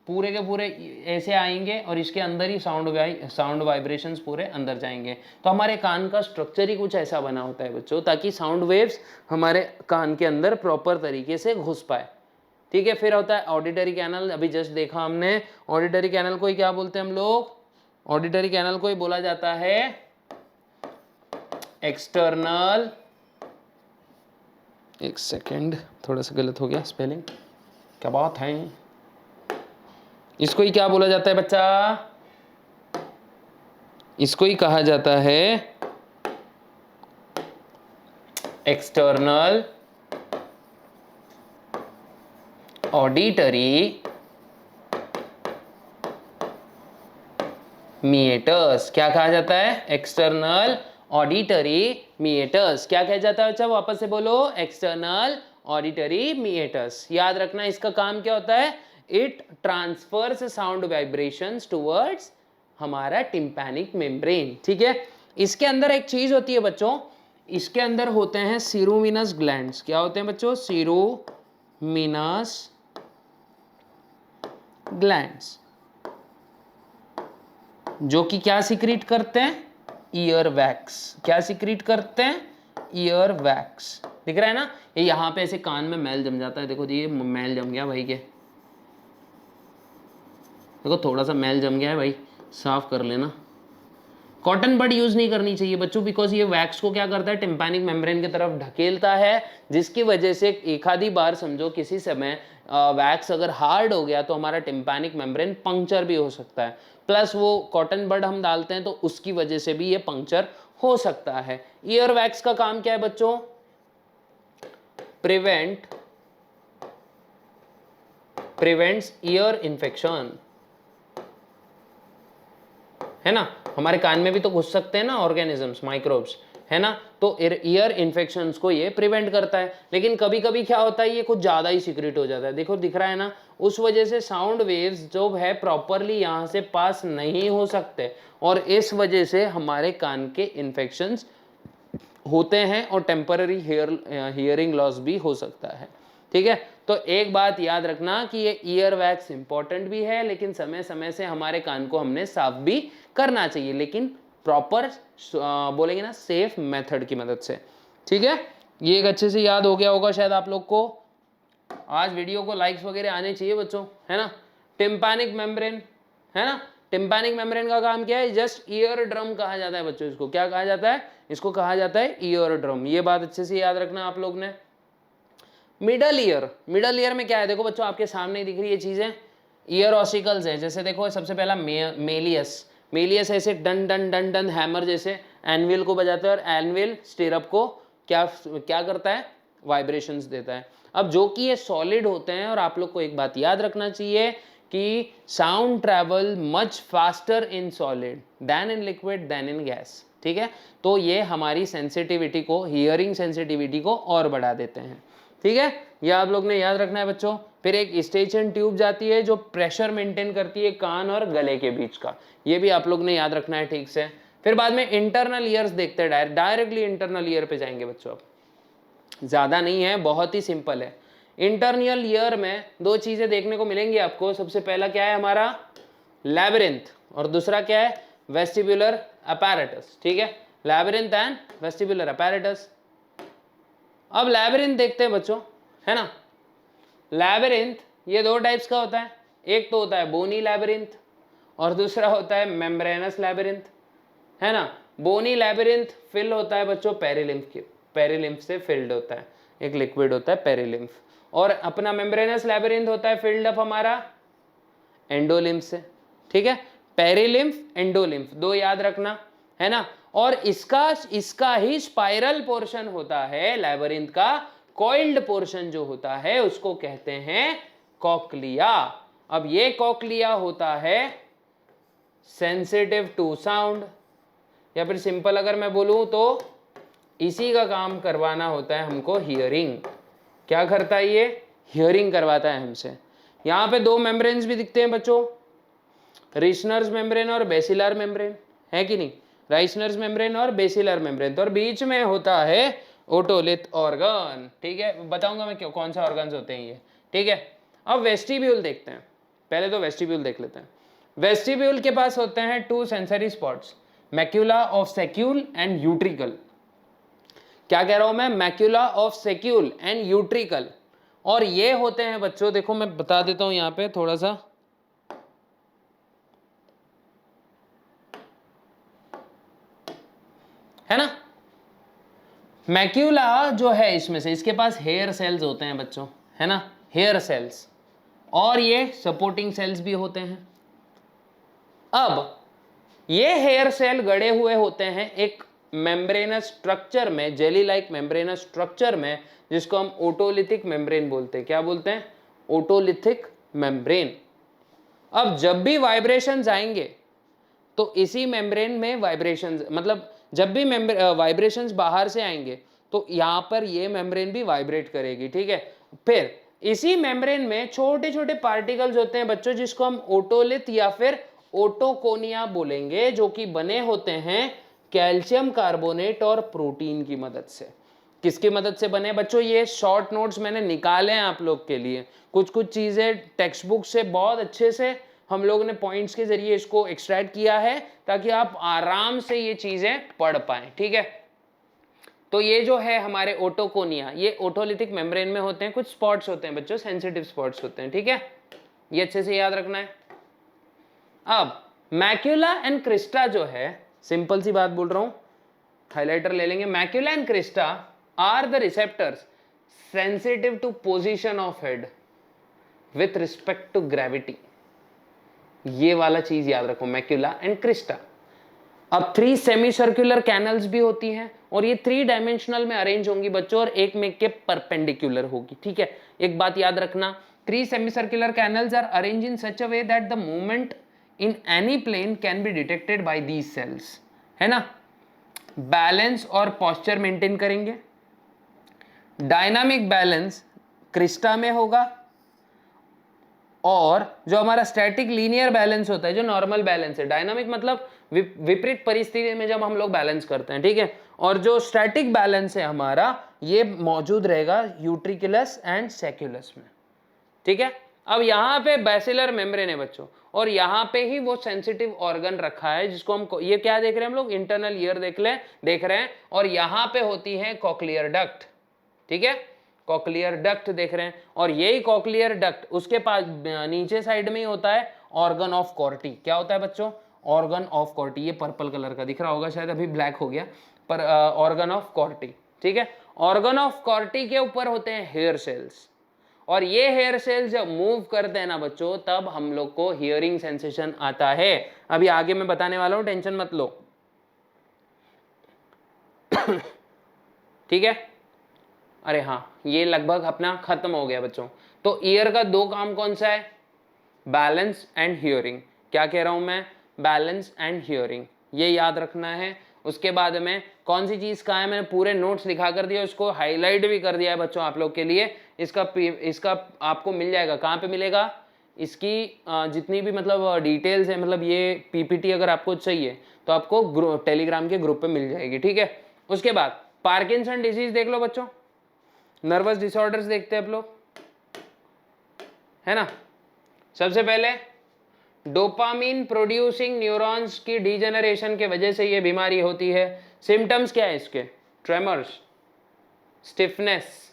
पूरे के पूरे ऐसे आएंगे और इसके अंदर ही साउंड वाइब्रेशंस पूरे अंदर जाएंगे। तो हमारे कान का स्ट्रक्चर ही कुछ ऐसा बना होता है बच्चों, ताकि साउंड वेव्स हमारे कान के अंदर प्रॉपर तरीके से घुस पाए, ठीक है। फिर होता है ऑडिटरी कैनल, अभी जस्ट देखा हमने। ऑडिटरी कैनल को ही क्या बोलते हैं हम लोग, ऑडिटरी कैनल को ही बोला जाता है एक्सटर्नल, एक सेकेंड थोड़ा सा गलत हो गया स्पेलिंग, क्या बात है, इसको ही क्या बोला जाता है बच्चा, इसको ही कहा जाता है एक्सटर्नल ऑडिटरी मीएटर्स। क्या कहा जाता है, एक्सटर्नल ऑडिटरी मीएटर्स। क्या कहा जाता है बच्चा, वापस से बोलो, एक्सटर्नल ऑडिटरी मीएटर्स। याद रखना इसका काम क्या होता है, it transfers sound vibrations towards हमारा टिम्पैनिक मेम्ब्रेन, ठीक है। इसके अंदर एक चीज होती है बच्चों, इसके अंदर होते हैं सीरोमिनस ग्लैंड्स। क्या होते हैं बच्चों, सीरोमिनस ग्लैंड्स, जो कि क्या सिक्रीट करते हैं, ईयर वैक्स। क्या सिक्रीट करते हैं, ईयर वैक्स। दिख रहा है ना, ये यहाँ पे ऐसे कान में मैल जम जाता है। देखो जी, ये मैल जम गया भाई के, देखो थोड़ा सा मैल जम गया है भाई, साफ कर लेना। कॉटन बड यूज नहीं करनी चाहिए बच्चों, बिकॉज ये वैक्स को क्या करता है, टिम्पैनिक मेम्ब्रेन की तरफ ढकेलता है, जिसकी वजह से एक आधी बार समझो किसी समय वैक्स अगर हार्ड हो गया तो हमारा टिम्पैनिक मेम्ब्रेन पंक्चर भी हो सकता है। प्लस वो कॉटन बड हम डालते हैं तो उसकी वजह से भी ये पंक्चर हो सकता है। ईयर वैक्स का काम क्या है बच्चों, प्रिवेंट प्रिवेंट्स ईयर इन्फेक्शन, है ना। हमारे कान में भी तो घुस सकते हैं ना ऑर्गेनिजम्स, माइक्रोब्स, है ना। तो ईयर इन्फेक्शंस को ये प्रिवेंट करता है। लेकिन कभी कभी क्या होता है, ये कुछ ज़्यादा ही सीक्रेट हो जाता है, देखो दिख रहा है ना, उस वजह से साउंड वेव्स जो है प्रॉपरली यहाँ से पास नहीं हो सकते, और इस वजह से हमारे कान के इन्फेक्शंस होते हैं और टेम्पररी हियरिंग लॉस भी हो सकता है, ठीक है। तो एक बात याद रखना कि ये ईयर वैक्स इंपॉर्टेंट भी है, लेकिन समय समय से हमारे कान को हमने साफ भी करना चाहिए, लेकिन प्रॉपर बोलेंगे ना सेफ मेथड की मदद से, ठीक है। ये एक अच्छे से याद हो गया होगा शायद आप लोग को। आज वीडियो को लाइक्स वगैरह आने चाहिए बच्चों, है ना। टिम्पैनिक मेम्ब्रेन, है ना, टिम्पैनिक मेम्ब्रेन का काम क्या है, जस्ट ईयर ड्रम कहा जाता है बच्चों। इसको क्या कहा जाता है, इसको कहा जाता है ईयर ड्रम। ये बात अच्छे से याद रखना आप लोग ने। मिडल ईयर, मिडल ईयर में क्या है, देखो बच्चों आपके सामने दिख रही है चीजें, ईयर ऑसिकल्स है। जैसे देखो सबसे पहला मेलियस, मेलियस ऐसे done done done done hammer जैसे एनविल को बजाता है, और एनविल स्टिरअप को क्या क्या करता है, वाइब्रेशंस देता है। अब जो कि ये सॉलिड होते हैं, और आप लोग को एक बात याद रखना चाहिए कि sound travel much faster in solid than in liquid than in gas, ठीक है। तो ये हमारी सेंसिटिविटी को, हियरिंग सेंसिटिविटी को और बढ़ा देते हैं, ठीक है। ये आप लोग ने याद रखना है बच्चों। फिर एक स्टेशन ट्यूब जाती है जो प्रेशर मेंटेन करती है कान और गले के बीच का, ये भी आप लोग ने याद रखना है ठीक से। फिर बाद में इंटरनल ईयर्स देखते हैं, डायरेक्टली इंटरनल ईयर पे जाएंगे बच्चों। अब ज़्यादा नहीं है, बहुत ही सिंपल है। इंटरनल ईयर में दो चीज़ें देखने को मिलेंगी आपको। सबसे पहला क्या है हमारा लैबिरिंथ, और दूसरा क्या है वेस्टिबुलर अपैरेटस, ठीक है। Labyrinth and vestibular apparatus. अब लैबिरिंथ देखते हैं बच्चों, है ना। लैबिरिंथ ये दो टाइप्स का होता है, एक तो होता है बोनी लैबिरिंथ और दूसरा होता है मेम्ब्रेनस लैबिरिंथ, है ना। बोनी लैबिरिंथ फिल होता है बच्चों पेरिलिम्फ के, पेरिलिम्फ से फिल्ड होता है, एक लिक्विड होता है पेरिलिम्फ। और अपना मेम्ब्रेनस लैबिरिंथ होता है फिल्ड अप हमारा एंडोलिम्फ से, ठीक है। पेरिलिम्फ एंडोलिम्फ दो याद रखना, है ना। और इसका ही स्पाइरल पोर्शन होता है लैबिरिंथ का, कॉइल्ड पोर्शन जो होता है उसको कहते हैं कॉक्लिया। अब ये कॉक्लिया होता है सेंसिटिव टू साउंड, या फिर सिंपल अगर मैं बोलूं तो इसी का काम करवाना होता है हमको हियरिंग। क्या करता है ये, हियरिंग करवाता है हमसे। यहाँ पे दो मेम्ब्रेन्स भी दिखते हैं बच्चों, रिसनर्स मेम्ब्रेन और बेसिलर मेम्ब्रेन, है कि नहीं, राइसनर्स मेम्ब्रेन और बेसिलर मेम्ब्रेन। तो और बीच में होता है ओटोलिथ ऑर्गन, ठीक है। बताऊंगा मैं क्यों, कौन सा ऑर्गन्स होते हैं ये, ठीक है। अब वेस्टिब्यूल देखते हैं, पहले तो वेस्टिब्यूल देख लेते हैं। वेस्टिब्यूल के पास होते हैं two sensory spots, macula of saccule and utricle. क्या कह रहा हूं मैं, macula of saccule and utricle. और ये होते हैं बच्चों, देखो मैं बता देता हूं यहां पे थोड़ा सा, है ना। मैक्यूला जो है इसमें से, इसके पास हेयर सेल्स होते हैं बच्चों, है ना, हेयर सेल्स, और ये सपोर्टिंग सेल्स भी होते हैं। अब ये हेयर सेल गड़े हुए होते हैं एक मेम्ब्रेनस स्ट्रक्चर में, जेली लाइक मेम्ब्रेनस स्ट्रक्चर में, जिसको हम ओटोलिथिक मेम्ब्रेन बोलते हैं। क्या बोलते हैं, ओटोलिथिक मेम्ब्रेन। अब जब भी वाइब्रेशंस आएंगे तो इसी मेम्ब्रेन में वाइब्रेशंस, मतलब जब भी वाइब्रेशंस बाहर से आएंगे तो यहाँ पर ये मेम्ब्रेन भी वाइब्रेट करेगी, ठीक है। फिर इसी मेम्ब्रेन में छोटे छोटे पार्टिकल्स होते हैं बच्चों, जिसको हम ओटोलिथ या फिर ओटोकोनिया बोलेंगे, जो कि बने होते हैं कैल्शियम कार्बोनेट और प्रोटीन की मदद से। किसकी मदद से बने बच्चों, ये शॉर्ट नोट्स मैंने निकाले हैं आप लोग के लिए, कुछ कुछ चीजें टेक्स्ट बुक से बहुत अच्छे से हम लोग ने पॉइंट्स के जरिए इसको एक्सट्रैक्ट किया है, ताकि आप आराम से ये चीजें पढ़ पाएं, ठीक है। तो ये जो है हमारे ओटोकोनिया, ये ओटोलिथिक मेम्ब्रेन में होते हैं, कुछ स्पॉट्स होते हैं बच्चों, सेंसिटिव स्पॉट्स होते हैं, ठीक है। ये अच्छे से याद रखना है। अब मैक्यूला एंड क्रिस्टा जो है, सिंपल सी बात बोल रहा हूं, हाइलाइटर ले लेंगे। Macula and crista are the receptors sensitive to position of head with respect to gravity. ये वाला चीज याद रखो, मैक्यूला एंड क्रिस्टा। अब 3 सेमी सर्कुलर कैनल्स भी होती हैं, और ये 3 डायमेंशनल में अरेंज होंगी बच्चों, और एक में के परपेंडिकुलर होगी, ठीक है। एक बात याद रखना 3 semicircular canals are arranged in such a way that the movement in any plane can be detected by these cells, है ना। बैलेंस और पॉस्चर मेंटेन करेंगे। डायनामिक बैलेंस क्रिस्टा में होगा, और जो हमारा स्टैटिक लीनियर बैलेंस होता है, जो नॉर्मल बैलेंस है, डायनामिक मतलब विपरीत परिस्थिति में जब हम लोग बैलेंस करते हैं, ठीक है, और जो स्टैटिक बैलेंस है हमारा, ये मौजूद रहेगा यूट्रिकुलस एंड सैक्युलस में, ठीक है। अब यहाँ पे बैसिलर मेम्ब्रेन है बच्चों, और यहाँ पे ही वो सेंसिटिव ऑर्गन रखा है जिसको हम, ये क्या देख रहे हैं हम लोग, इंटरनल ईयर देख रहे हैं, और यहाँ पे होती है कॉक्लियर डक्ट, ठीक है, कॉक्लियर डक्ट देख रहे हैं, और यही कॉक्लियर डक्ट उसके पास नीचे साइड में ही होता है ऑर्गन ऑफ कॉर्टी। क्या होता है बच्चों, ऑर्गन ऑफ कॉर्टी, ये पर्पल कलर का दिख रहा होगा, शायद अभी ब्लैक हो गया, पर ऑर्गन ऑफ कॉर्टी, ठीक है। ऑर्गन ऑफ कॉर्टी के ऊपर होते हैं हेयर सेल्स, और ये हेयर सेल्स जब मूव करते हैं ना बच्चों, तब हम लोग को हियरिंग सेंसेशन आता है। अभी आगे मैं बताने वाला हूं, टेंशन मत लो, ठीक है। अरे हाँ, ये लगभग अपना खत्म हो गया बच्चों। तो ईयर का दो काम कौन सा है, बैलेंस एंड हियरिंग। क्या कह रहा हूं मैं, बैलेंस एंड हियरिंग, ये याद रखना है। उसके बाद में कौन सी चीज कहाँ है, मैंने पूरे नोट्स लिखा कर दिया, उसको हाईलाइट भी कर दिया है बच्चों आप लोग के लिए। इसका आपको मिल जाएगा, कहाँ पे मिलेगा, इसकी जितनी भी मतलब डिटेल्स है, मतलब ये पीपीटी अगर आपको चाहिए तो आपको टेलीग्राम के ग्रुप पे मिल जाएगी, ठीक है। उसके बाद पार्किंसन डिजीज देख लो बच्चों, नर्वस डिसऑर्डर्स देखते हैं आप लोग, है ना। सबसे पहले डोपामीन प्रोड्यूसिंग न्यूरॉन्स की डीजेनरेशन के वजह से ये बीमारी होती है। सिम्टम्स क्या है इसके, tremors, stiffness,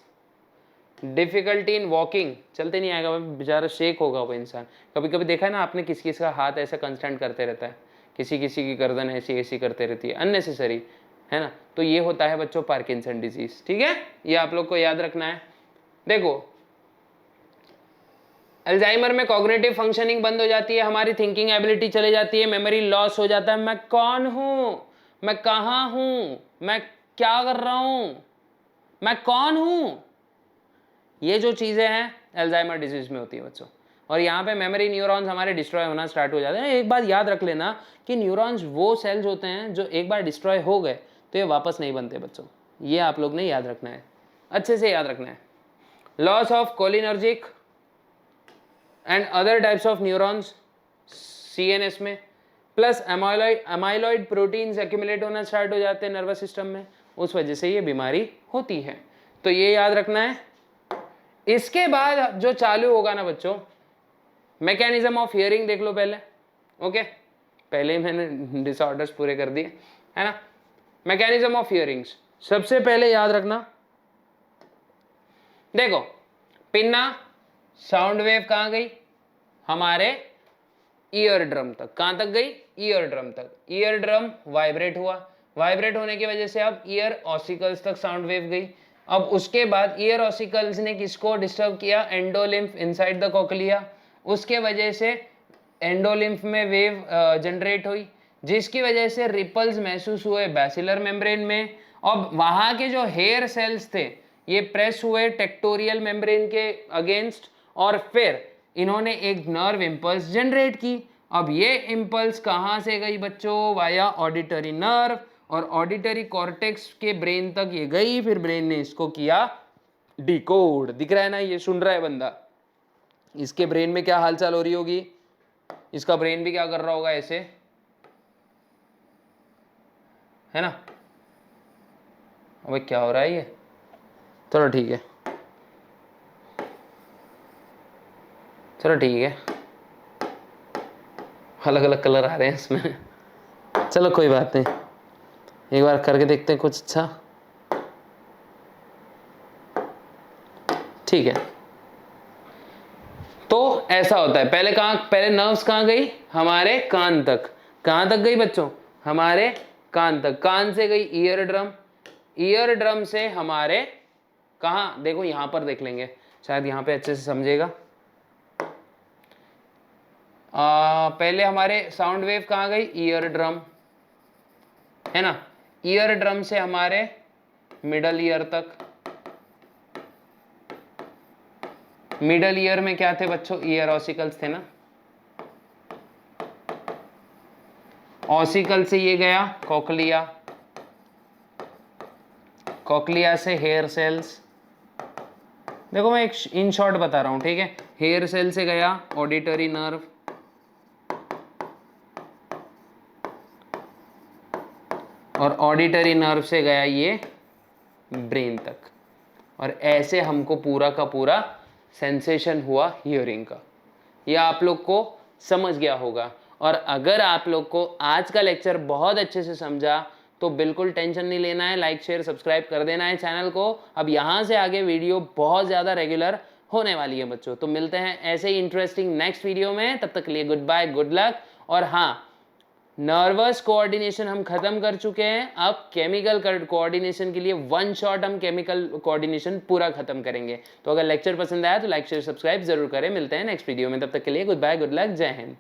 difficulty in walking, चलते नहीं आएगा बेचारा, शेक होगा वो इंसान। कभी कभी देखा है ना आपने, किसी किसी का हाथ ऐसा कंस्टेंट करते रहता है, किसी किसी की गर्दन ऐसी ऐसी करते रहती है, अननेसेसरी, है ना। तो ये होता है बच्चों पार्किंसन डिजीज, ठीक है, ये आप लोग को याद रखना है। देखो अल्जाइमर में कॉग्निटिव फंक्शनिंग बंद हो जाती है, हमारी थिंकिंग एबिलिटी चले जाती है, मेमोरी लॉस हो जाता है। मैं कौन हूं, मैं कहां हूं, मैं क्या कर रहा हूं, मैं कौन हूं, ये जो चीजें हैं अल्जाइमर डिजीज में होती है बच्चों। और यहाँ पे मेमोरी न्यूरॉन्स हमारे डिस्ट्रॉय होना स्टार्ट हो जाते हैं। एक बात याद रख लेना कि न्यूरॉन्स वो सेल्स होते हैं जो एक बार डिस्ट्रॉय हो गए तो ये वापस नहीं बनते बच्चों, ये आप लोग ने याद रखना है, अच्छे से याद रखना है। Loss of cholinergic and other types of neurons CNS में, प्लस अमाइलॉइड प्रोटीन्स एक्यूमुलेट होना स्टार्ट हो जाते हैं नर्वस सिस्टम में, उस वजह से ये बीमारी होती है। तो ये याद रखना है। इसके बाद जो चालू होगा ना बच्चों, मैकेनिज्म ऑफ हियरिंग देख लो पहले, ओके, पहले ही मैंने डिसऑर्डर्स पूरे कर दिए, है ना। मैकेनिज्म ऑफ हियरिंग्स सबसे पहले याद रखना, देखो पिन्ना साउंड वेव कहाँ गई, हमारे ईयर ड्रम तक। कहाँ तक गई, ईयर ड्रम तक। ईयर ड्रम वाइब्रेट हुआ, वाइब्रेट होने की वजह से अब ईयर ऑसिकल्स तक साउंड वेव गई। अब उसके बाद ईयर ऑसिकल्स ने किसको डिस्टर्ब किया, एंडोलिम्फ इनसाइड द कोक्लिया, उसके वजह से एंडोलिम्फ में वेव जनरेट हुई, जिसकी वजह से रिपल्स महसूस हुए बैसिलर मेम्ब्रेन में। अब वहाँ के जो हेयर सेल्स थे ये प्रेस हुए टेक्टोरियल मेम्ब्रेन के अगेंस्ट, और फिर इन्होंने एक नर्व इम्पल्स जनरेट की। अब ये इम्पल्स कहाँ से गई बच्चों, वाया ऑडिटरी नर्व, और ऑडिटरी कॉर्टेक्स के ब्रेन तक ये गई, फिर ब्रेन ने इसको किया डिकोड। दिख रहा है ना, ये सुन रहा है बंदा, इसके ब्रेन में क्या हालचाल हो रही होगी, इसका ब्रेन भी क्या कर रहा होगा ऐसे, है ना। अबे क्या हो रहा है ये, चलो ठीक है, चलो ठीक है, अलग अलग कलर आ रहे हैं इसमें, चलो कोई बात नहीं, एक बार करके देखते हैं कुछ अच्छा, ठीक है। तो ऐसा होता है, पहले कहाँ, पहले नर्व्स कहाँ गई, हमारे कान तक। कहाँ तक गई बच्चों, हमारे कान तक। कान से गई ईयर ड्रम, ईयर ड्रम से हमारे कहाँ, देखो यहां पर देख लेंगे, शायद यहां पे अच्छे से समझेगा। पहले हमारे साउंड वेव कहाँ गई, ईयर ड्रम, है ना। ईयर ड्रम से हमारे मिडल ईयर तक, मिडल ईयर में क्या थे बच्चों? ईयर ऑसिकल्स थे ना। ऑसिकल से ये गया कॉकलिया, कॉकलिया से हेयर सेल्स। देखो मैं एक इन शॉर्ट बता रहा हूं, ठीक है। हेयर सेल से गया ऑडिटरी नर्व, और ऑडिटरी नर्व से गया ये ब्रेन तक, और ऐसे हमको पूरा का पूरा सेंसेशन हुआ हियरिंग का। यह आप लोग को समझ गया होगा। और अगर आप लोग को आज का लेक्चर बहुत अच्छे से समझा तो बिल्कुल टेंशन नहीं लेना है, लाइक शेयर सब्सक्राइब कर देना है चैनल को। अब यहाँ से आगे वीडियो बहुत ज़्यादा रेगुलर होने वाली है बच्चों। तो मिलते हैं ऐसे ही इंटरेस्टिंग नेक्स्ट वीडियो में, तब तक के लिए गुड बाय, गुड लक। और हाँ, नर्वस कोऑर्डिनेशन हम खत्म कर चुके हैं, अब केमिकल कोऑर्डिनेशन के लिए वन शॉट हम केमिकल कोऑर्डिनेशन पूरा खत्म करेंगे। तो अगर लेक्चर पसंद आया तो लाइक शेयर सब्सक्राइब जरूर करें। मिलते हैं नेक्स्ट वीडियो में, तब तक के लिए गुड बाय, गुड लक, जय हिंद।